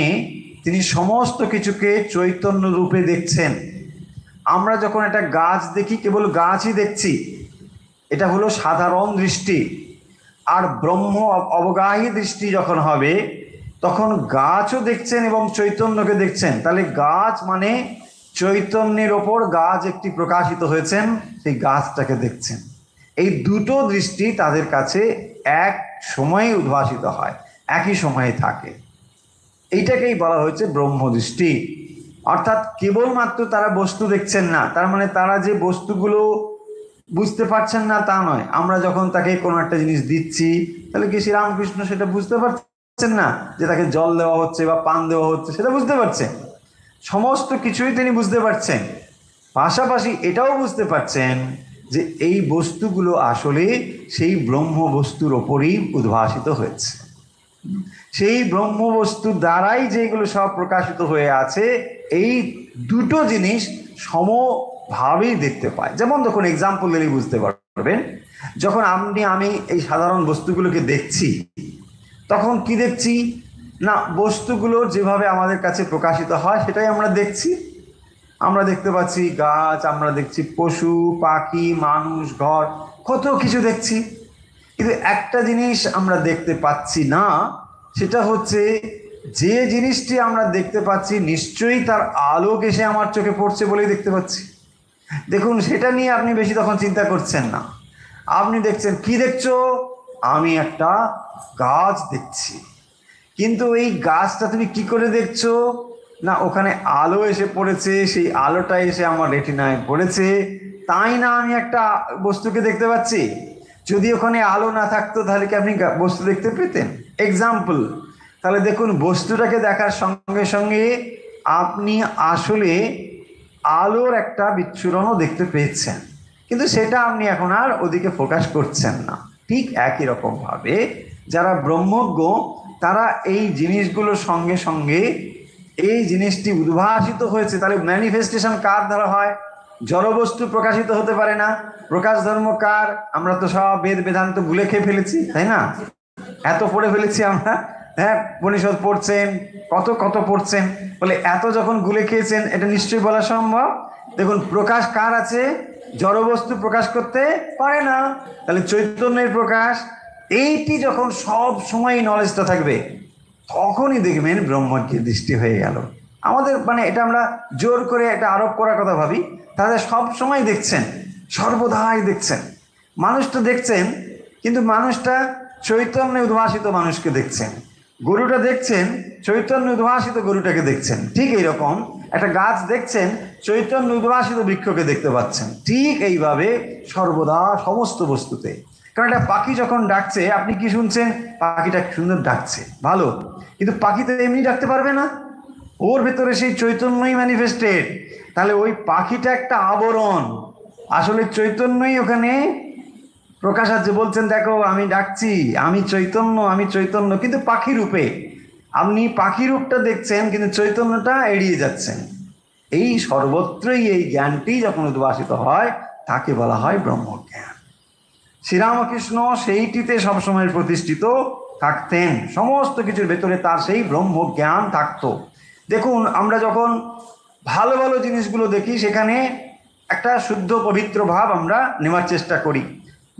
[SPEAKER 1] তিনি সমস্ত কিছুকে চৈতন্য রূপে দেখছেন। আমরা যখন একটা গাছ দেখি কেবল গাছই দেখছি, এটা হলো সাধারণ দৃষ্টি। আর ব্রহ্ম অবগাহী দৃষ্টি যখন হবে তখন গাছও দেখছেন এবং চৈতন্যকে দেখছেন। তাহলে গাছ মানে চৈতন্যের ওপর গাছ একটি প্রকাশিত হয়েছেন, সেই গাছটাকে দেখছেন। এই দুটো দৃষ্টি তাদের কাছে এক সময়ে উদ্ভাসিত হয়, একই সময়ে থাকে। এইটাকেই বলা হয়েছে ব্রহ্মদৃষ্টি। অর্থাৎ কেবলমাত্র তারা বস্তু দেখছেন না, তার মানে তারা যে বস্তুগুলো বুঝতে পারছেন না তা নয়। আমরা যখন তাকে কোনো একটা জিনিস দিচ্ছি, তাহলে কি শ্রীরামকৃষ্ণ সেটা বুঝতে পারছেন না যে তাকে জল দেওয়া হচ্ছে বা পান দেওয়া হচ্ছে? সেটা বুঝতে পারছেন, সমস্ত কিছুই তিনি বুঝতে পারছেন। পাশাপাশি এটাও বুঝতে পারছেন যে এই বস্তুগুলো আসলে সেই ব্রহ্ম বস্তুর ওপরই উদ্ভাসিত হয়েছে। সেই ব্রহ্ম বস্তুর দ্বারাই যেগুলো সব প্রকাশিত হয়ে আছে, এই দুটো জিনিস সমভাবেই দেখতে পায়। যেমন যখন এক্সাম্পল দিলে বুঝতে পারবেন, যখন আমি এই সাধারণ বস্তুগুলোকে দেখছি, তখন কি দেখছি না, বস্তুগুলো যেভাবে আমাদের কাছে প্রকাশিত হয় সেটাই আমরা দেখছি। আমরা দেখতে পাচ্ছি গাছ, আমরা দেখছি পশু পাখি, মানুষ, ঘর, কত কিছু দেখছি। কিন্তু একটা জিনিস আমরা দেখতে পাচ্ছি না, সেটা হচ্ছে যে জিনিসটি আমরা দেখতে পাচ্ছি নিশ্চয়ই তার আলোক এসে আমার চোখে পড়ছে বলেই দেখতে পাচ্ছি। দেখুন, সেটা নিয়ে আপনি বেশি তখন চিন্তা করছেন না। আপনি দেখছেন, কি দেখছো? আমি একটা গাছ দেখছি। কিন্তু এই গাছটা তুমি কি করে দেখছো? না, ওখানে আলো এসে পড়েছে, সেই আলোটা এসে আমার রেটিনায় পড়েছে, তাই না আমি একটা বস্তুকে দেখতে পাচ্ছি। যদি ওখানে আলো না থাকতো তাহলে কি আপনি বস্তু দেখতে পেতেন? এক্সাম্পল। তাহলে দেখুন, বস্তুটাকে দেখার সঙ্গে সঙ্গে আপনি আসলে আলোর একটা বিচ্ছুরণও দেখতে পেয়েছেন, কিন্তু সেটা আপনি এখন আর ওদিকে ফোকাস করছেন না। ঠিক একই রকমভাবে যারা ব্রহ্মজ্ঞ, তারা এই জিনিসগুলোর সঙ্গে সঙ্গে এই জিনিসটি উদ্ভাসিত হয়েছে। তাহলে ম্যানিফেস্টেশন কার দ্বারা হয়? জড়বস্তু প্রকাশিত হতে পারে না। প্রকাশ ধর্ম কার? আমরা তো সব বেদ বেদান্ত গুলে খেয়ে ফেলেছি, তাই না? এত পড়ে ফেলেছি আমরা। হ্যাঁ, উপনিষদ পড়ছেন, কত কত পড়ছেন, বলে এত যখন গুলে খেয়েছেন, এটা নিশ্চয়ই বলা সম্ভব। দেখুন, প্রকাশ কার আছে? জড়বস্তু প্রকাশ করতে পারে না। তাহলে চৈতন্যের প্রকাশ, এইটি যখন সব সময় নলেজটা থাকবে, তখনই দেখবেন ব্রহ্মজ্ঞের দৃষ্টি হয়ে গেল। আমাদের মানে এটা আমরা জোর করে একটা আরোপ করার কথা ভাবি, তাদের সব সময় দেখছেন, সর্বদাই দেখছেন। মানুষটা দেখছেন, কিন্তু মানুষটা চৈতন্য উদ্ভাসিত মানুষকে দেখছেন, গরুটা দেখছেন চৈতন্য উদ্ভাসিত গরুটাকে দেখছেন। ঠিক এইরকম একটা গাছ দেখছেন, চৈতন্য উদ্ভাসিত বৃক্ষকে দেখতে পাচ্ছেন। ঠিক এইভাবে সর্বদা সমস্ত বস্তুতে। কারণ একটা পাখি যখন ডাকছে, আপনি কি শুনছেন? পাখিটা সুন্দর ডাকছে, ভালো, কিন্তু পাখি তো এমনি ডাকতে পারবে না, ওর ভেতরে সেই চৈতন্যই ম্যানিফেস্টেড। তাহলে ওই পাখিটা একটা আবরণ, আসলে চৈতন্যই ওখানে প্রকাশ আছে। বলছেন দেখো আমি ডাকছি, আমি চৈতন্য, আমি চৈতন্য, কিন্তু পাখি রূপে। আপনি পাখি রূপটা দেখছেন কিন্তু চৈতন্যটা এড়িয়ে যাচ্ছেন। এই সর্বত্রই এই জ্ঞানটি যখন উদ্ভাসিত হয় তাকে বলা হয় ব্রহ্মজ্ঞান। শ্রীরামকৃষ্ণ সেইটিতে সবসময় প্রতিষ্ঠিত থাকতেন, সমস্ত কিছুর ভেতরে তার সেই ব্রহ্মজ্ঞান থাকতো। দেখুন আমরা যখন ভালো ভালো জিনিসগুলো দেখি সেখানে একটা শুদ্ধ পবিত্র ভাব আমরা নেওয়ার চেষ্টা করি।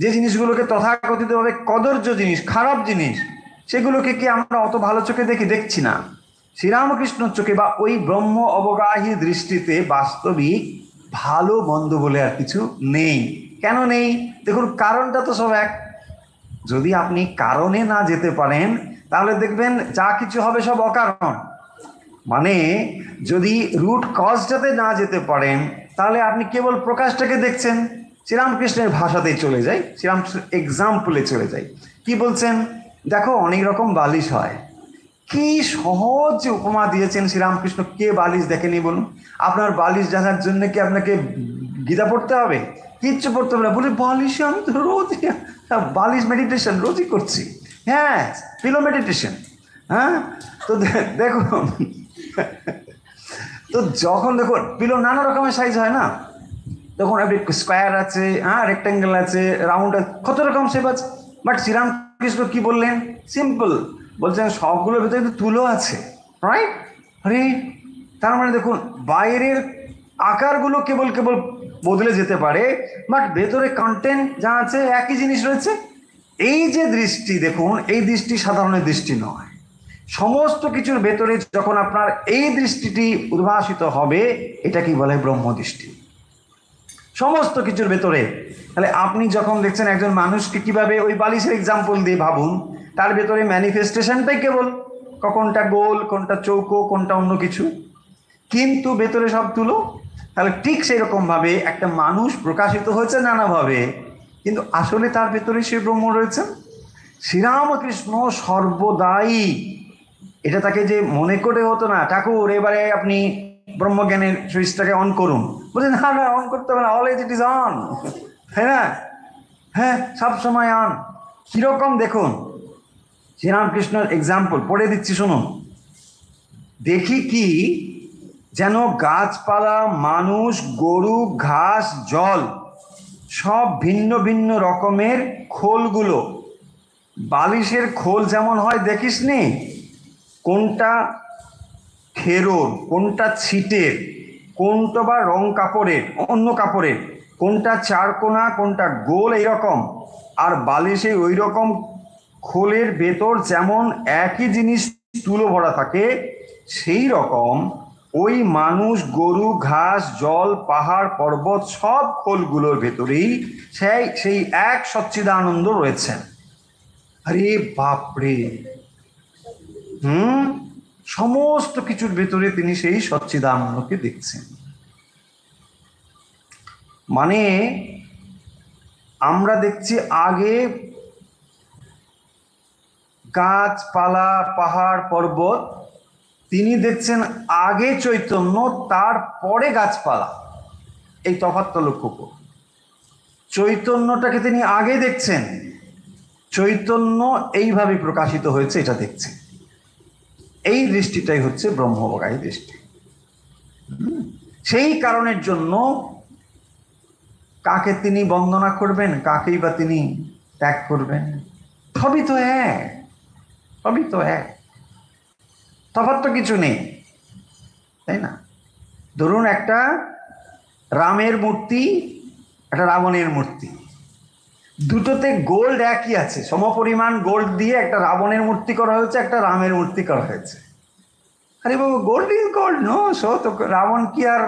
[SPEAKER 1] যে জিনিসগুলোকে তথাকথিতভাবে কদর্য জিনিস, খারাপ জিনিস, সেগুলোকে কি আমরা অত ভালো চোখে দেখছি না। শ্রীরামকৃষ্ণর চোখে বা ওই ব্রহ্ম অবগাহী দৃষ্টিতে বাস্তবিক ভালো মন্দ বলে আর কিছু নেই। কেন নেই? দেখুন কারণটা তো সব এক। যদি আপনি কারণে না যেতে পারেন তাহলে দেখবেন যা কিছু হবে সব অকারণ। মানে যদি রুট কজটাতে না যেতে পারেন তাহলে আপনি কেবল প্রকাশটাকে দেখছেন। শ্রীরামকৃষ্ণের ভাষাতেই চলে যাই, শ্রীরামকৃষ্ণের এক্সাম্পলে চলে যাই। কি বলছেন? দেখো অনেক রকম বালিশ হয়। কি সহজ উপমা দিয়েছেন শ্রীরামকৃষ্ণ। কে বালিশ দেখেনি বলুন? আপনার বালিশ জানার জন্য কি আপনাকে গীতা পড়তে হবে? কিচ্ছু পড়তে হবে না। বলে বালিশ আমি তো রোজ বালিশ মেডিটেশন রোজই করছি। হ্যাঁ, পিলো মেডিটেশন। হ্যাঁ, তো দেখুন তো যখন দেখুন পিলো নানা রকমের সাইজ হয় না, তখন আপনি স্কোয়ার আছে, হ্যাঁ, রেক্ট্যাঙ্গেল আছে, রাউন্ড আছে, কত রকম শেপ আছে। বাট শ্রীরামকৃষ্ণ কি বললেন? সিম্পল বলছেন সবগুলোর ভিতরে কিন্তু তুলো আছে, রাইট? আরে তার মানে দেখুন বাইরের আকারগুলো কেবল কেবল বদলে যেতে পারে, বাট ভেতরে কন্টেন্ট যা আছে একই জিনিস রয়েছে। এই যে দৃষ্টি দেখুন, এই দৃষ্টি সাধারণ দৃষ্টি নয়। সমস্ত কিছুর ভেতরে যখন আপনার এই দৃষ্টিটি উদ্ভাসিত হবে, এটা কি বলে? ব্রহ্মদৃষ্টি। সমস্ত কিছুর ভেতরে। তাহলে আপনি যখন দেখছেন একজন মানুষকে কিভাবে, ওই বালিশের এক্সাম্পল দিয়ে ভাবুন, তার ভেতরে ম্যানিফেস্টেশনটাই কেবল কোনটা গোল, কোনটা চৌকো, কোনটা অন্য কিছু, কিন্তু ভেতরে সব তুলো। তাহলে ঠিক সেই রকম ভাবে একটা মানুষ প্রকাশিত হয়েছে নানাভাবে, কিন্তু আসলে তার ভেতরে সে ব্রহ্ম রয়েছে। শ্রীরামকৃষ্ণ সর্বদাই এটা তাকে যে মনে করে হতো না, ঠাকুর এবারে আপনি ব্রহ্মজ্ঞানের সুইচটাকে অন করুন, বলছেন না না অন করতে হবে না, অলওয়েজ ইট ইজ অন। তাই না? হ্যাঁ, সব সময় অন। কিরকম দেখুন শ্রীরামকৃষ্ণের এক্সাম্পল পড়ে দিচ্ছি শুনুন। দেখি কি যেন গাছপালা, মানুষ, গরু, ঘাস, জল সব ভিন্ন ভিন্ন রকমের খোলগুলো। বালিশের খোল যেমন হয় দেখিস নি, কোনটা খেরোর, কোনটা ছিটের, কোনটা বা রং কাপড়ের, অন্য কাপড়ের, কোনটা চারকোনা, কোনটা গোল, এইরকম। আর বালিশে ওই রকম খোলের ভেতর যেমন একই জিনিস তুলো ভরা থাকে, সেই রকম ওই মানুষ, গরু, ঘাস, জল, পাহাড়, পর্বত সব খোলগুলোর ভেতরেই সেই এক সচ্চিদানন্দ রয়েছেন। আরে বাপরে! সমস্ত কিছুর ভেতরে তিনি সেই সচ্চিদানন্দকে দেখছেন। মানে আমরা দেখছি আগে গাছপালা, পাহাড়, পর্বত, তিনি দেখছেন আগে চৈতন্য, তারপরে গাছপালা। এই তফাৎটা লক্ষ্য করুন। চৈতন্যটাকে তিনি আগে দেখছেন, চৈতন্য এইভাবে প্রকাশিত হয়েছে এটা দেখছেন। এই দৃষ্টিটাই হচ্ছে ব্রহ্মজ্ঞানী দৃষ্টি। সেই কারণের জন্য কাকে তিনি বন্দনা করবেন, কাকেই বা তিনি ত্যাগ করবেন? সবই তো এক, সবই তো এক, তফাৎ তো কিছু নেই, তাই না? ধরুন একটা রামের মূর্তি, একটা রাবণের মূর্তি, দুটোতে গোল্ড একই আছে, সমপরিমাণ গোল্ড দিয়ে একটা রাবণের মূর্তি করা হয়েছে, একটা রামের মূর্তি করা হয়েছে। আরে বাবু, গোল্ড ইজ গোল্ড, নো সো তো রাবণ কি আর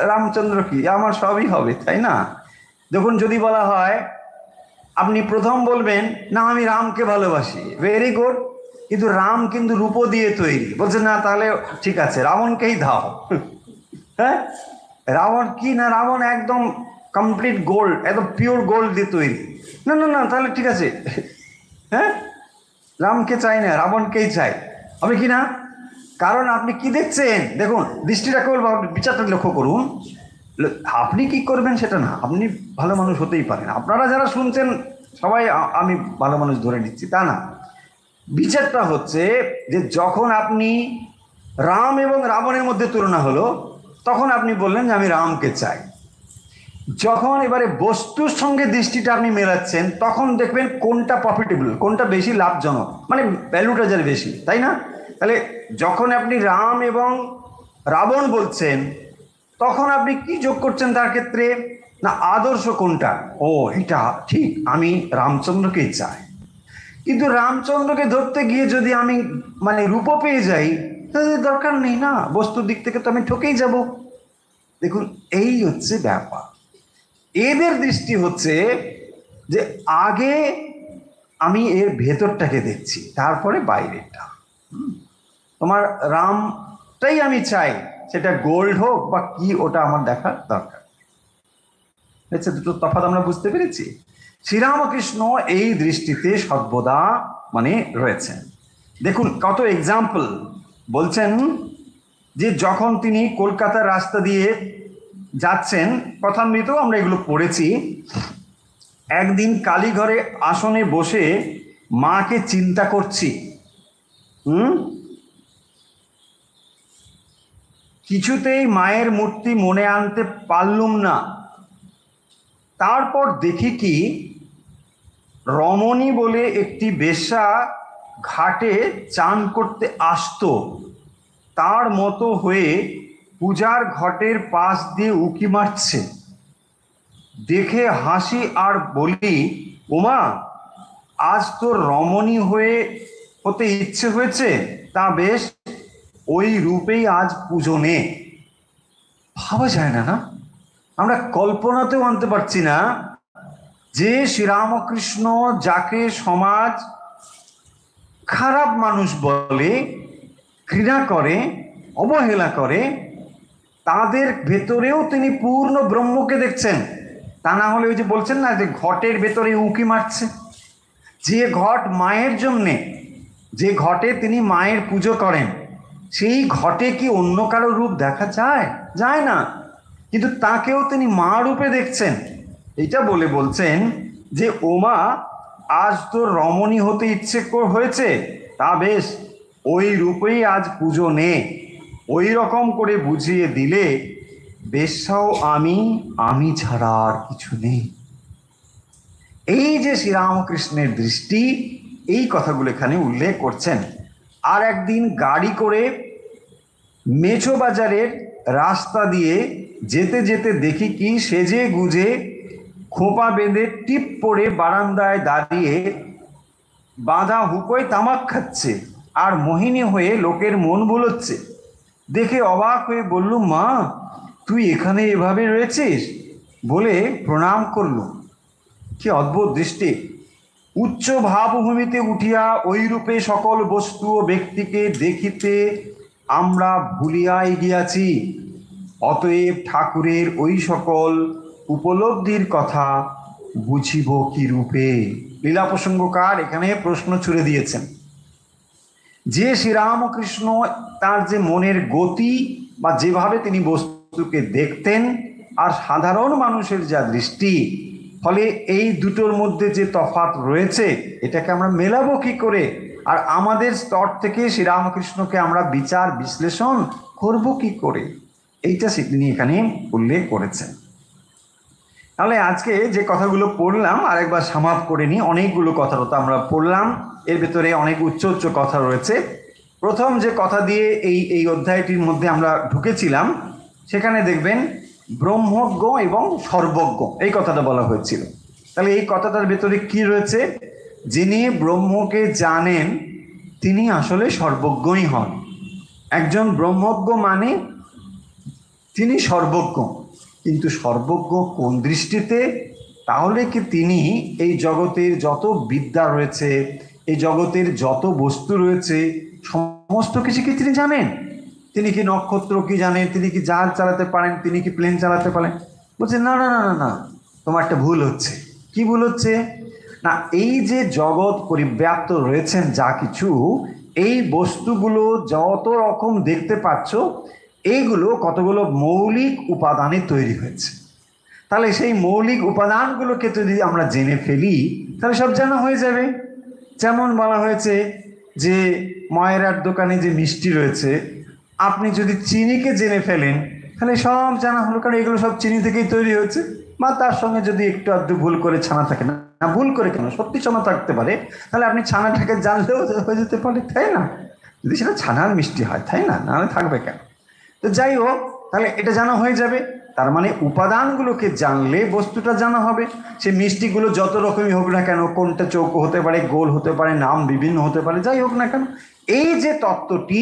[SPEAKER 1] রামচন্দ্র কি, আমার সবই হবে, তাই না? দেখুন যদি বলা হয় আপনি প্রথম বলবেন না আমি রামকে ভালোবাসি, ভেরি গুড, কিন্তু রাম কিন্তু রূপো দিয়ে তৈরি, বলছে না তাহলে ঠিক আছে রাবণকেই দাও। হ্যাঁ, রাবণ কি না, রাবণ একদম কমপ্লিট গোল্ড, একদম পিওর গোল্ড দিয়ে তৈরি, না না না তাহলে ঠিক আছে, হ্যাঁ রামকে চাই না রাবণকেই চাই, হবে কি না? কারণ আপনি কি দেখছেন, দেখুন দৃষ্টিটা কেবল বিচারটা লক্ষ্য করুন, আপনি কি করবেন সেটা না, আপনি ভালো মানুষ হতেই পারেন, আপনারা যারা শুনছেন সবাই আমি ভালো মানুষ ধরে নিচ্ছি তা না, বিচারটা হচ্ছে যে যখন আপনি রাম এবং রাবণের মধ্যে তুলনা হলো তখন আপনি বললেন যে আমি রামকে চাই, যখন এবারে বস্তুর সঙ্গে দৃষ্টিটা আপনি মেলাচ্ছেন তখন দেখবেন কোনটা প্রফিটেবল, কোনটা বেশি লাভজনক, মানে ভ্যালুটা যার বেশি, তাই না? তাহলে যখন আপনি রাম এবং রাবণ বলছেন তখন আপনি কি যোগ করছেন তার ক্ষেত্রে, না আদর্শ কোনটা, ও এটা ঠিক আমি রামচন্দ্রকেই চাই, কিন্তু রামচন্দ্রকে ধরতে গিয়ে যদি আমি মানে রূপ পেয়ে যাই তাহলে দরকার নেই না, বস্তুর দিক থেকে তো আমি ঠকেই যাব। দেখুন এই হচ্ছে ব্যাপার, এদের দৃষ্টি হচ্ছে যে আগে আমি এর ভেতরটাকে দেখছি তারপরে বাইরেটা, তোমার রামটাই আমি চাই, সেটা গোল্ড হোক বা কি ওটা আমার দেখার দরকার, হচ্ছে দুটো তফাৎ আমরা বুঝতে পেরেছি। শ্রীরামকৃষ্ণ এই দৃষ্টিতে সর্বদা মানে রয়েছেন। দেখুন কত এক্সাম্পল বলছেন, যে যখন তিনি কলকাতার রাস্তা দিয়ে যাচ্ছেন, কথামৃতেও আমরা এগুলো পড়েছি, একদিন কালীঘরে আসনে বসে মাকে চিন্তা করছি, কিছুতেই মায়ের মূর্তি মনে আনতে পারলুম না, তারপর দেখি কি রমণী বলে একটি বেশ্যা ঘাটে চান করতে আসতো, তার মতো হয়ে পূজার ঘটের পাশ দিয়ে উঁকি মারছে, দেখে হাসি আর বলি ওমা আজ তো রমণী হতে ইচ্ছে হয়েছে, তা বেশ ওই রূপেই আজ পুজো নে। ভাবা যায় না, না আমরা কল্পনাতেও আনতে পারছি না যে শ্রীরামকৃষ্ণ যাকে সমাজ খারাপ মানুষ বলে, ঘৃণা করে, অবহেলা করে, তাদের ভেতরেও তিনি পূর্ণ ব্রহ্মকে দেখছেন। তা না হলে ওই যে বলছেন না যে ঘটের ভেতরে উঁকি মারছে, যে ঘট মায়ের জন্যে, যে ঘটে তিনি মায়ের পুজো করেন, সেই ঘটে কি অন্য কারো রূপ দেখা যায়? যায় না, কিন্তু তাকেও তিনি মা রূপে দেখছেন। এটা বলে বলছেন যে ওমা আজ তো রমণী হতে ইচ্ছে হয়েছে, তা বেশ ওই রূপেই আজ পুজো নে। ওই রকম করে বুঝিয়ে দিলে বেশ্যাও আমি ছাড়া আর কিছু নেই। এই যে শ্রীরামকৃষ্ণের দৃষ্টি, এই কথাগুলো এখানে উল্লেখ করছেন। আর একদিন গাড়ি করে মেছো বাজারের রাস্তা দিয়ে যেতে যেতে দেখি কি সেজে গুজে খোঁপা বেঁধে টিপ পরে বারান্দায় দাঁড়িয়ে বাঁধা হুকোয় তামাক খাচ্ছে আর মোহিনী হয়ে লোকের মন বুলোচ্ছে। দেখে অবাক হয়ে বললুম মা তুই এখানে এভাবে রয়েছিস, বলে প্রণাম করলুম। কি অদ্ভুত দৃষ্টি! উচ্চ ভাবভূমিতে উঠিয়া ওই রূপে সকল বস্তু ও ব্যক্তিকে দেখিতে আমরা ভুলিয়াই গিয়াছি, অতএব ঠাকুরের ওই সকল উপলব্ধির কথা বুঝিব কি রূপে। লীলা প্রসঙ্গকার এখানে প্রশ্ন ছুড়ে দিয়েছেন যে শ্রীরামকৃষ্ণ তার যে মনের গতি বা যেভাবে তিনি বস্তুকে দেখতেন আর সাধারণ মানুষের যা দৃষ্টি, ফলে এই দুটোর মধ্যে যে তফাৎ রয়েছে এটাকে আমরা মেলাবো কি করে, আর আমাদের স্তর থেকে শ্রীরামকৃষ্ণকে আমরা বিচার বিশ্লেষণ করব কি করে, এইটা তিনি এখানে উল্লেখ করেছেন। তাহলে আজকে যে কথাগুলো পড়লাম আরেকবার সামাপ করে নিই। অনেকগুলো কথা তো আমরা পড়লাম, এর ভেতরে অনেক উচ্চ উচ্চ কথা রয়েছে। প্রথম যে কথা দিয়ে এই অধ্যায়টির মধ্যে আমরা ঢুকেছিলাম সেখানে দেখবেন ব্রহ্মজ্ঞ এবং সর্বজ্ঞ এই কথাটা বলা হয়েছিল। তাহলে এই কথাটার ভেতরে কি রয়েছে, যিনি ব্রহ্মকে জানেন তিনি আসলে সর্বজ্ঞই হন। একজন ব্রহ্মজ্ঞ মানে তিনি সর্বজ্ঞ, কিন্তু সর্বজ্ঞ কোন দৃষ্টিতে তাহলে কি তিনি এই জগতের যত বিদ্যা রয়েছে, এই জগতের যত বস্তু রয়েছে, সমস্ত কিছু কি তিনি জানেন? তিনি কি নক্ষত্র কি জানেন? তিনি কি জাহাজ চালাতে পারেন? তিনি কি প্লেন চালাতে পারেন? বলছে না না না না না, তোমার একটা ভুল হচ্ছে। কি ভুল হচ্ছে? না, এই যে জগৎ পরিব্যাপ্ত রয়েছেন যা কিছু, এই বস্তুগুলো যত রকম দেখতে পাচ্ছ, এইগুলো কতগুলো মৌলিক উপাদানে তৈরি হয়েছে। তাহলে সেই মৌলিক উপাদানগুলোকে যদি আমরা জেনে ফেলি, তাহলে সব জানা হয়ে যাবে। যেমন বলা হয়েছে যে ময়রার দোকানে যে মিষ্টি রয়েছে, আপনি যদি চিনিকে জেনে ফেলেন তাহলে সব জানা হলো, কারণ এগুলো সব চিনি থেকেই তৈরি হয়েছে। বা তার সঙ্গে যদি একটু আধটু ভুল করে ছানা থাকে, না না ভুল করে কেন, সত্যি ছানা থাকতে পারে, তাহলে আপনি ছানাটাকে জানলেও হয়ে যেতে পারে, তাই না? যদি সেটা ছানার মিষ্টি হয়, তাই না? নাহলে থাকবে কেন? তো যাই হোক, তাহলে এটা জানা হয়ে যাবে। তার মানে উপাদানগুলোকে জানলে বস্তুটা জানা হবে। সে মিষ্টিগুলো যত রকমই হোক না কেন, কোনটা চৌকো হতে পারে, গোল হতে পারে, নাম বিভিন্ন হতে পারে, যাই হোক না কেন, এই যে তত্ত্বটি,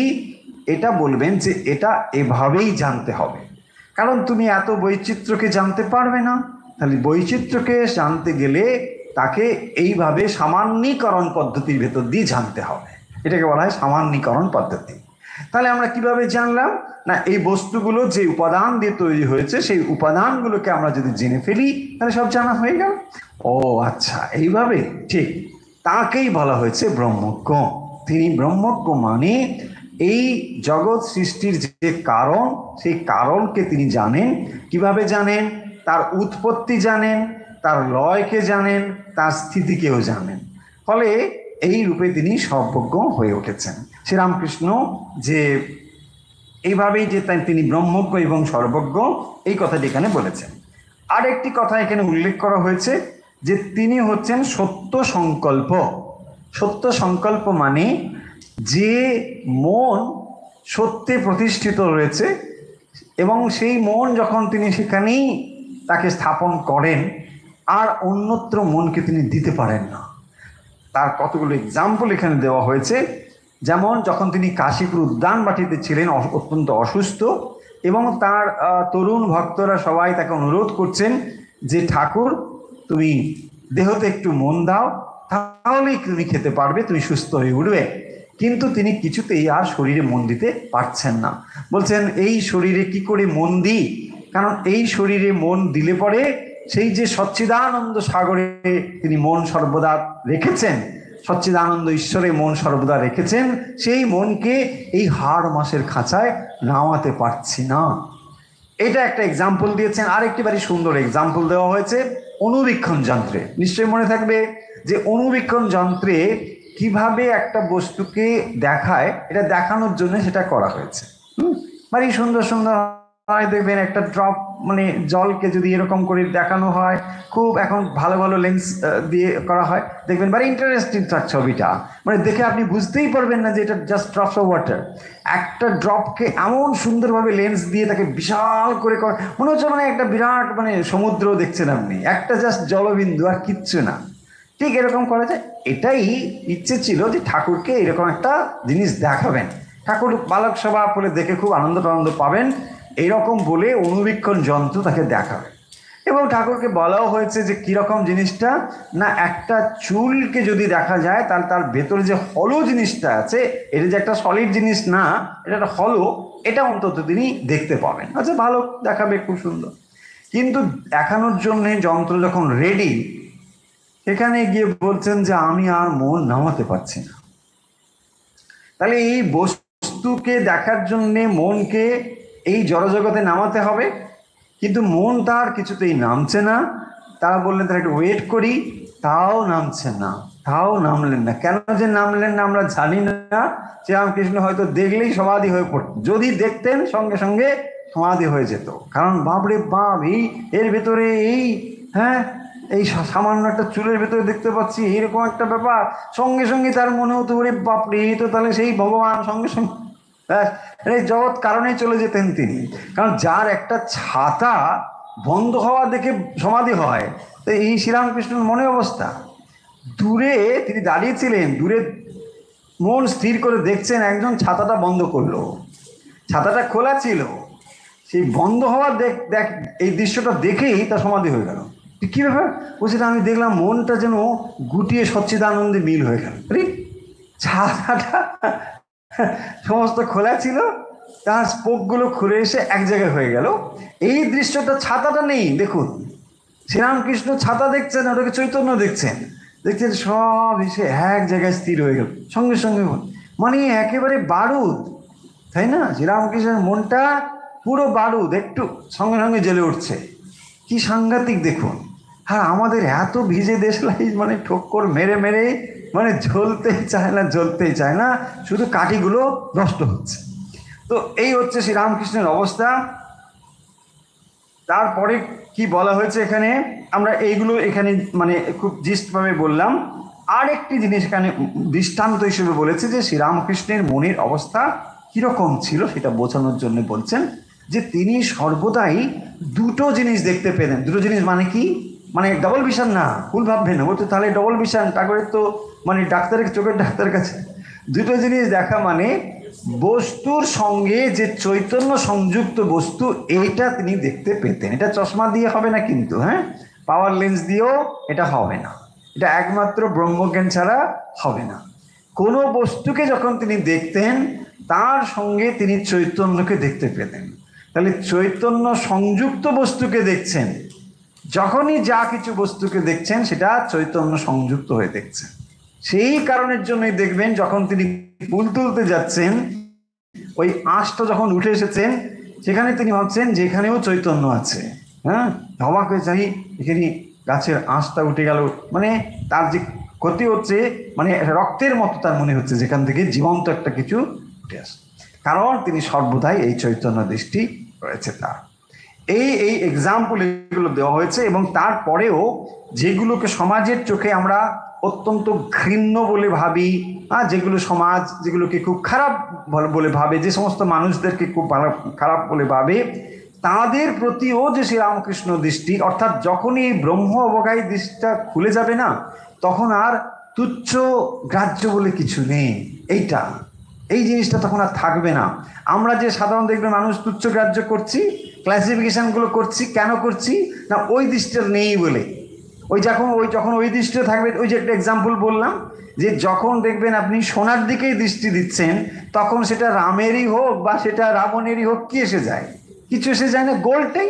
[SPEAKER 1] এটা বলবেন যে এটা এভাবেই জানতে হবে। কারণ তুমি এত বৈচিত্র্যকে জানতে পারবে না। তাহলে বৈচিত্র্যকে জানতে গেলে তাকে এইভাবে সামান্যীকরণ পদ্ধতির ভেতর দিয়ে জানতে হবে। এটাকে বলা হয় সামান্যীকরণ পদ্ধতি। তাহলে আমরা কিভাবে জানলাম? না, এই বস্তুগুলো যে উপাদান দিয়ে তৈরি হয়েছে, সেই উপাদানগুলোকে আমরা যদি জেনে ফেলি তাহলে সব জানা হয়ে গেল। ও আচ্ছা, এইভাবে, ঠিক। তাকেই বলা হয়েছে ব্রহ্মজ্ঞ। তিনি ব্রহ্মজ্ঞ, মানে এই জগৎ সৃষ্টির যে কারণ, সেই কারণকে তিনি জানেন। কিভাবে জানেন? তার উৎপত্তি জানেন, তার লয়কে জানেন, তার স্থিতিকেও জানেন। ফলে এই রূপে তিনি সর্বজ্ঞ হয়ে উঠেছেন। শ্রীরামকৃষ্ণ যে এইভাবেই যে তিনি ব্রহ্মজ্ঞ এবং সর্বজ্ঞ, এই কথাটি এখানে বলেছেন। আর একটি কথা এখানে উল্লেখ করা হয়েছে যে তিনি হচ্ছেন সত্য সংকল্প। সত্য সংকল্প মানে যে মন সত্যে প্রতিষ্ঠিত রয়েছে, এবং সেই মন যখন তিনি সেখানেই তাকে স্থাপন করেন, আর অন্যত্র মনকে তিনি দিতে পারেন না। তার কতগুলো এক্সাম্পল এখানে দেওয়া হয়েছে। যেমন যখন তিনি কাশীপুর উদ্যান বাটিতে ছিলেন, অত্যন্ত অসুস্থ, এবং তার তরুণ ভক্তরা সবাই তাকে অনুরোধ করছেন যে ঠাকুর, তুমি দেহতে একটু মন দাও, তাহলেই তুমি খেতে পারবে, তুমি সুস্থ হয়ে উঠবে। কিন্তু তিনি কিছুতেই আর শরীরে মন দিতে পারছেন না। বলছেন এই শরীরে কি করে মন দিই? কারণ এই শরীরে মন দিলে পরে সেই যে সচ্চিদানন্দ সাগরে তিনি মন সর্বদা রেখেছেন, সচ্চিদানন্দ ঈশ্বরে মন সর্বদা রেখেছেন, সেই মনকে এই হাড় মাসের খাঁচায় নামাতে পারছি না। এটা একটা এক্সাম্পল দিয়েছেন। আরেকটি বাড়ি সুন্দর এক্সাম্পল দেওয়া হয়েছে অণুবীক্ষণ যন্ত্রে। নিশ্চয়ই মনে থাকবে যে অণুবীক্ষণ যন্ত্রে কিভাবে একটা বস্তুকে দেখায়, এটা দেখানোর জন্য সেটা করা হয়েছে। বাড়ি সুন্দর সুন্দর হয়, দেখবেন একটা ড্রপ, মানে জলকে যদি এরকম করে দেখানো হয়, খুব এখন ভালো ভালো লেন্স দিয়ে করা হয়, দেখবেন বাড়ি ইন্টারেস্টিং তার ছবিটা, মানে দেখে আপনি বুঝতেই পারবেন না যে এটা জাস্ট ড্রপস অফ ওয়াটার। একটা ড্রপকে এমন সুন্দরভাবে লেন্স দিয়ে তাকে বিশাল করে মনে হচ্ছে মানে একটা বিরাট মানে সমুদ্র দেখছেন আপনি, একটা জাস্ট জলবিন্দু আর কিচ্ছু না। ঠিক এরকম করা যায়। এটাই ইচ্ছে ছিল যে ঠাকুরকে এরকম একটা জিনিস দেখাবেন, ঠাকুর বালক সভা বলে দেখে খুব আনন্দ পাবেন, এইরকম বলে অণুবীক্ষণ যন্ত্র তাকে দেখাবে। এবং ঠাকুরকে বলাও হয়েছে যে কীরকম জিনিসটা, না একটা চুলকে যদি দেখা যায় তাহলে তার ভেতরে যে হলো জিনিসটা আছে, এটা যে একটা সলিড জিনিস না, এটা একটা হলো, এটা অন্তত তিনি দেখতে পাবেন। আচ্ছা, ভালো দেখাবে, খুব সুন্দর। কিন্তু দেখানোর জন্যে যন্ত্র যখন রেডি, এখানে গিয়ে বলছেন যে আমি আর মন নামাতে পারছি না। তাহলে এই বস্তুকে দেখার জন্যে মনকে এই জড়জগতে নামাতে হবে, কিন্তু মন তার কিছুতেই নামছে না। তারা বললেন তারা একটু ওয়েট করি, তাও নামছে না, তাও নামলেন না। কেন যে নামলেন না আমরা জানি না। শ্রীরামকৃষ্ণ হয়তো দেখলেই সমাধি হয়ে পড়তেন, যদি দেখতেন সঙ্গে সঙ্গে সমাধি হয়ে যেত। কারণ বাপরে বাপ, এর ভেতরে এই সামান্য একটা চুলের ভেতরে দেখতে পাচ্ছি এরকম একটা ব্যাপার, সঙ্গে সঙ্গে তার মনে হতো ওরে বাপরে, এই তো তাহলে সেই ভগবান। সঙ্গে সঙ্গে এই জগৎ কারণে চলে যেতেন তিনি। কারণ যার একটা ছাতা বন্ধ হওয়া দেখে সমাধি হয়, তো এই শ্রীরামকৃষ্ণের মনে অবস্থা। দূরে তিনি দাঁড়িয়েছিলেন, দূরে মন স্থির করে দেখছেন, একজন ছাতাটা বন্ধ করলো, ছাতাটা খোলা ছিল, সেই বন্ধ হওয়া দেখ এই দৃশ্যটা দেখেই তার সমাধি হয়ে গেল। কি ব্যাপার? বলছে আমি দেখলাম মনটা যেন গুটিয়ে সচ্চিদানন্দে মিল হয়ে গেল। ছাতাটা সমস্ত খোলা ছিল, তার স্পোকগুলো খুলে এসে এক জায়গায় হয়ে গেল। এই দৃশ্যটা, ছাতাটা নেই, দেখুন শ্রীরামকৃষ্ণ ছাতা দেখছেন, ওটাকে চৈতন্য দেখছেন, দেখছেন সব এসে এক জায়গায় স্থির হয়ে গেল সঙ্গে সঙ্গে। মানে একেবারে বারুদ, তাই না? শ্রীরামকৃষ্ণের মনটা পুরো বারুদ, একটু সঙ্গে সঙ্গে জ্বলে উঠছে। কি সাংঘাতিক দেখুন। আর আমাদের এত ভিজে দেশলাই, মানে ঠক্কর মেরে মেরে মানে জ্বলতেই চায় না, শুধু কাঠিগুলো নষ্ট হচ্ছে। তো এই হচ্ছে শ্রীরামকৃষ্ণের অবস্থা। তারপরে কি বলা হয়েছে এখানে, আমরা এইগুলো এখানে মানে খুব জিস্টভাবে বললাম। আর একটি জিনিস এখানে দৃষ্টান্ত হিসেবে বলেছে যে শ্রীরামকৃষ্ণের মনের অবস্থা কিরকম ছিল, সেটা বোঝানোর জন্য বলছেন যে তিনি সর্বদাই দুটো জিনিস দেখতে পেতেন। দুটো জিনিস মানে কি? মানে ডবল ভিশন না, ভুল ভাববেন, ও তো তাহলে ডবল ভিশন টাকরের তো মানে ডাক্তারের চোখের ডাক্তার কাছে। দুটো জিনিস দেখা মানে বস্তুর সঙ্গে যে চৈতন্য সংযুক্ত বস্তু, এইটা তিনি দেখতে পেতেন। এটা চশমা দিয়ে হবে না কিন্তু, হ্যাঁ, পাওয়ার লেন্স দিয়েও এটা হবে না, এটা একমাত্র ব্রহ্মজ্ঞান ছাড়া হবে না। কোনো বস্তুকে যখন তিনি দেখতেন তার সঙ্গে তিনি চৈতন্যকে দেখতে পেতেন। তাহলে চৈতন্য সংযুক্ত বস্তুকে দেখছেন, যখনই যা কিছু বস্তুকে দেখছেন সেটা চৈতন্য সংযুক্ত হয়ে দেখছেন। সেই কারণের জন্যই দেখবেন যখন তিনি ফুল তুলতে যাচ্ছেন, ওই আঁশটা যখন উঠে এসেছেন সেখানে তিনি ভাবছেন যে এখানেও চৈতন্য আছে। হ্যাঁ, অবাক হয়ে যাই, এখানে গাছের আঁশটা উঠে গেল, মানে তার যে ক্ষতি হচ্ছে, মানে রক্তের মতো তার মনে হচ্ছে যেখান থেকে জীবন্ত একটা কিছু উঠে আসে। কারণ তিনি সর্বদাই এই চৈতন্য দৃষ্টি রয়েছে তার। এই এই এক্সাম্পল এগুলো দেওয়া হয়েছে। এবং তারপরেও যেগুলোকে সমাজের চোখে আমরা অত্যন্ত ঘৃণ্য বলে ভাবি, যেগুলো সমাজ যেগুলোকে খুব খারাপ বলে ভাবে, যে সমস্ত মানুষদেরকে খুব খারাপ বলে ভাবে, তাদের প্রতিও যে শ্রীরামকৃষ্ণ দৃষ্টি, অর্থাৎ যখনই এই ব্রহ্ম অবগাহী দৃষ্টিটা খুলে যাবে না, তখন আর তুচ্ছ গ্রাহ্য বলে কিছু নেই। এই জিনিসটা তখন আর থাকবে না। আমরা যে সাধারণ দেখবে মানুষ তুচ্ছ গ্রাহ্য করছি, ক্লাসিফিকেশনগুলো করছি, কেন করছি না, ওই দৃষ্টিটা নেই বলে। যখন ওই দৃষ্টিটা থাকবে, ওই যে একটা এক্সাম্পল বললাম যে যখন দেখবেন আপনি সোনার দিকেই দৃষ্টি দিচ্ছেন, তখন সেটা রামেরই হোক বা সেটা রাবণেরই হোক, কি এসে যায়? কিছু এসে যায় না, গোল্ডটাই।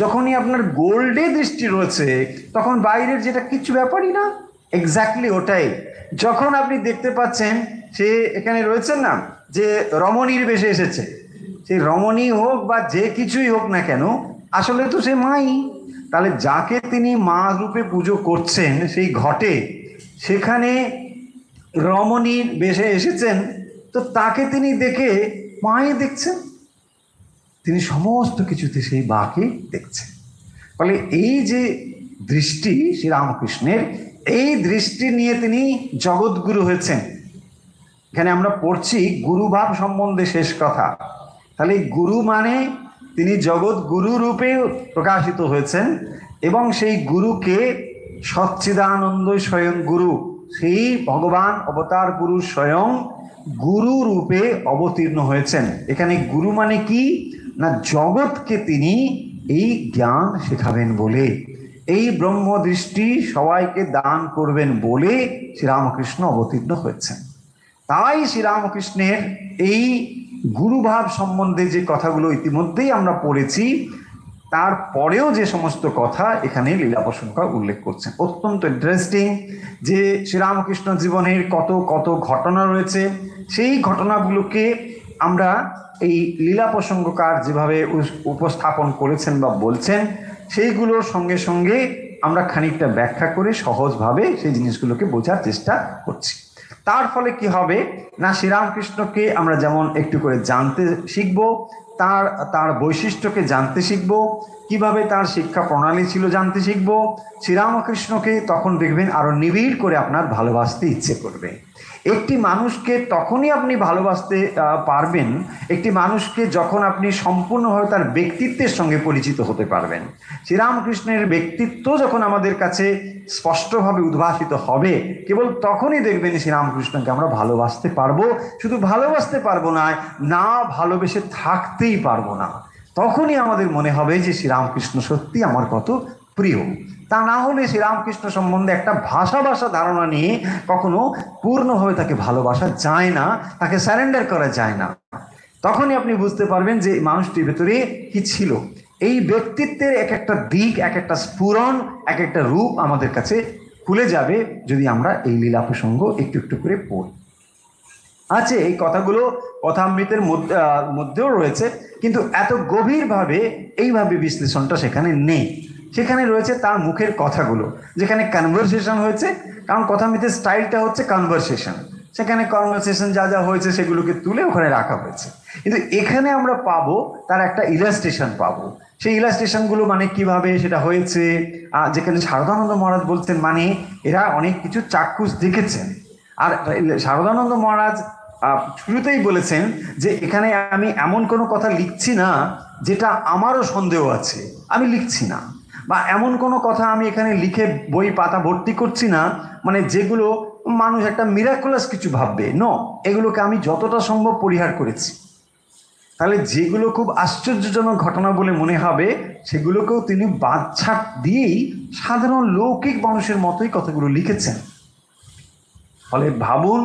[SPEAKER 1] যখনই আপনার গোল্ডে দৃষ্টি রয়েছে তখন বাইরের যেটা কিছু ব্যাপারই না, এক্স্যাক্টলি ওটাই। যখন আপনি দেখতে পাচ্ছেন সে এখানে রয়েছেন না, যে রমণীর বেশে এসেছে, সেই রমণী হোক বা যে কিছুই হোক না কেন, আসলে তো সে মাই। তাহলে যাকে তিনি মা রূপে পুজো করছেন সেই ঘটে, সেখানে রমণীর বেশে এসেছেন, তো তাকে তিনি দেখে মাই দেখছেন, তিনি সমস্ত কিছুতে সেই মাকে দেখছেন। ফলে এই যে দৃষ্টি শ্রীরামকৃষ্ণের, এই দৃষ্টি নিয়ে তিনি জগৎগুরু হয়েছেন। এখানে আমরা পড়ছি গুরুভাব সম্বন্ধে শেষ কথা। তাহলে গুরু মানে তিনি জগৎ গুরু রূপে প্রকাশিত হয়েছেন, এবং সেই গুরুকে সচ্চিদানন্দ স্বয়ং গুরু, সেই ভগবান অবতার পুরুষ স্বয়ং গুরু রূপে অবতীর্ণ হয়েছেন। এখানে গুরু মানে কি না, জগৎকে তিনি এই জ্ঞান শেখাবেন বলে, এই ব্রহ্মদৃষ্টি সবাইকে দান করবেন বলে শ্রীরামকৃষ্ণ অবতীর্ণ হয়েছেন। তাই শ্রীরামকৃষ্ণের এই গুরুভাব সম্বন্ধে যে কথাগুলো ইতিমধ্যেই আমরা পড়েছি, তারপরেও যে সমস্ত কথা এখানে লীলাপ্রসঙ্গ উল্লেখ করছেন, অত্যন্ত ইন্টারেস্টিং। যে শ্রীরামকৃষ্ণ জীবনের কত কত ঘটনা রয়েছে, সেই ঘটনাগুলোকে আমরা এই লীলাপ্রসঙ্গকার যেভাবে উপস্থাপন করেছেন বা বলছেন, সেইগুলোর সঙ্গে সঙ্গে আমরা খানিকটা ব্যাখ্যা করে সহজভাবে সেই জিনিসগুলোকে বোঝার চেষ্টা করছি। তার ফলে কি হবে না, শ্রীরামকৃষ্ণকে আমরা যেমন একটু করে জানতে শিখব, তার বৈশিষ্ট্যকে জানতে শিখব, কিভাবে তার শিক্ষা প্রণালী ছিল জানতে শিখব। শ্রীরামকৃষ্ণকে তখন দেখবেন আরো নিবিড় করে আপনার ভালোবাসতে ইচ্ছে করবে। একটি মানুষকে তখনই আপনি ভালোবাসতে পারবেন, একটি মানুষকে যখন আপনি সম্পূর্ণভাবে তার ব্যক্তিত্বের সঙ্গে পরিচিত হতে পারবেন। শ্রীরামকৃষ্ণের ব্যক্তিত্ব যখন আমাদের কাছে স্পষ্টভাবে উদ্ভাসিত হবে, কেবল তখনই দেখবেন শ্রীরামকৃষ্ণকে আমরা ভালোবাসতে পারবো। শুধু ভালোবাসতে পারবো না, না ভালোবেসে থাকতেই পারবো না। তখনই আমাদের মনে হবে যে শ্রীরামকৃষ্ণ সত্যি আমার কত প্রিয়। তা না হলে শ্রীরামকৃষ্ণ সম্বন্ধে একটা ভাষা ধারণা নিয়ে কখনো পূর্ণভাবে তাকে ভালোবাসা যায় না, তাকে স্যারেন্ডার করা যায় না। তখনই আপনি বুঝতে পারবেন যে মানুষটির ভেতরে কি ছিল। এই ব্যক্তিত্বের এক একটা দিক, এক একটা স্ফুরণ, এক একটা রূপ আমাদের কাছে খুলে যাবে যদি আমরা এই লীলা প্রসঙ্গ একটু একটু করে পড়ি। আছে এই কথাগুলো কথামৃতের মধ্যেও রয়েছে, কিন্তু এত গভীরভাবে এইভাবে বিশ্লেষণটা সেখানে নেই। সেখানে রয়েছে তার মুখের কথাগুলো, যেখানে কনভারসেশন হয়েছে, কারণ কথামৃতের স্টাইলটা হচ্ছে কনভারসেশন। সেখানে কনভারসেশন যা যা হয়েছে সেগুলোকে তুলে ওখানে রাখা হয়েছে। কিন্তু এখানে আমরা পাবো তার একটা ইলাস্ট্রেশন পাবো। সেই ইলাস্ট্রেশনগুলো মানে কিভাবে সেটা হয়েছে, যেখানে শারদানন্দ মহারাজ বলছেন মানে এরা অনেক কিছু চাক্ষুষ দেখেছেন। আর শারদানন্দ মহারাজ শুরুতেই বলেছেন যে এখানে আমি এমন কোনো কথা লিখছি না যেটা আমারও সন্দেহ আছে, আমি লিখছি না। বা এমন কোনো কথা আমি এখানে লিখে বই পাতা ভর্তি করছি না মানে যেগুলো মানুষ একটা মিরাকুলাস কিছু ভাববে। নো, এগুলোকে আমি যতটা সম্ভব পরিহার করেছি। তাহলে যেগুলো খুব আশ্চর্যজনক ঘটনা বলে মনে হবে সেগুলোকেও তিনি বাদছাট দিয়েই সাধারণ লৌকিক মানুষের মতোই কথাগুলো লিখেছেন। ফলে ভাবুন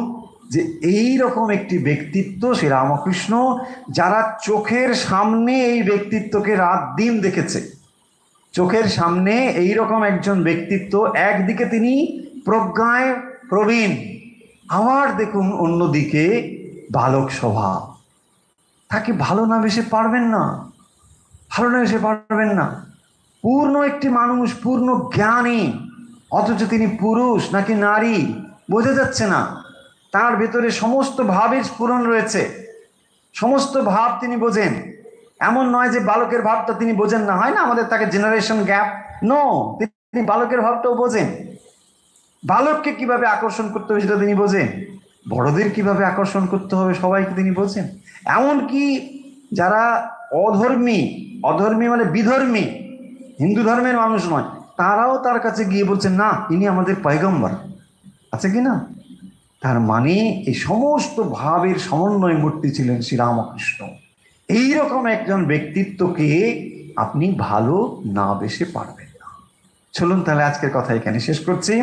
[SPEAKER 1] যে এই রকম একটি ব্যক্তিত্ব শ্রীরামকৃষ্ণ, যারা চোখের সামনে এই ব্যক্তিত্বকে রাত দিন দেখেছে, চোখের সামনে এই রকম একজন ব্যক্তিত্ব, একদিকে তিনি প্রজ্ঞায় প্রবীণ, আবার দেখুন অন্যদিকে বালক স্বভাব। তাকে ভালো না বেশে পারবেন না, ভালো না বেশে পারবেন না। পূর্ণ একটি মানুষ, পূর্ণ জ্ঞানী, অথচ তিনি পুরুষ নাকি নারী বোঝা যাচ্ছে না। তার ভেতরে সমস্ত ভাবের স্ফুরণ রয়েছে, সমস্ত ভাব তিনি বোঝেন। এমন নয় যে বালকের ভাবটা তিনি বোঝেন না, হয় না আমাদের তাকে জেনারেশন গ্যাপ। নো, তিনি বালকের ভাবটাও বোঝেন। বালককে কিভাবে আকর্ষণ করতে হবে সেটা তিনি বোঝেন, বড়দের কিভাবে আকর্ষণ করতে হবে সবাইকে তিনি বোঝেন। এমনকি যারা অধর্মী, অধর্মী মানে বিধর্মী, হিন্দু ধর্মের মানুষ নয়, তারাও তার কাছে গিয়ে বলছেন না ইনি আমাদের পয়গম্বর। আছে কি না? তার মানে এই সমস্ত ভাবের সমন্বয় মূর্তি ছিলেন শ্রীরামকৃষ্ণ। এইরকম একজন ব্যক্তিত্বকে আপনি ভালো না বেশে পারবেন না। চলুন তাহলে আজকের কথা এখানে শেষ করছি।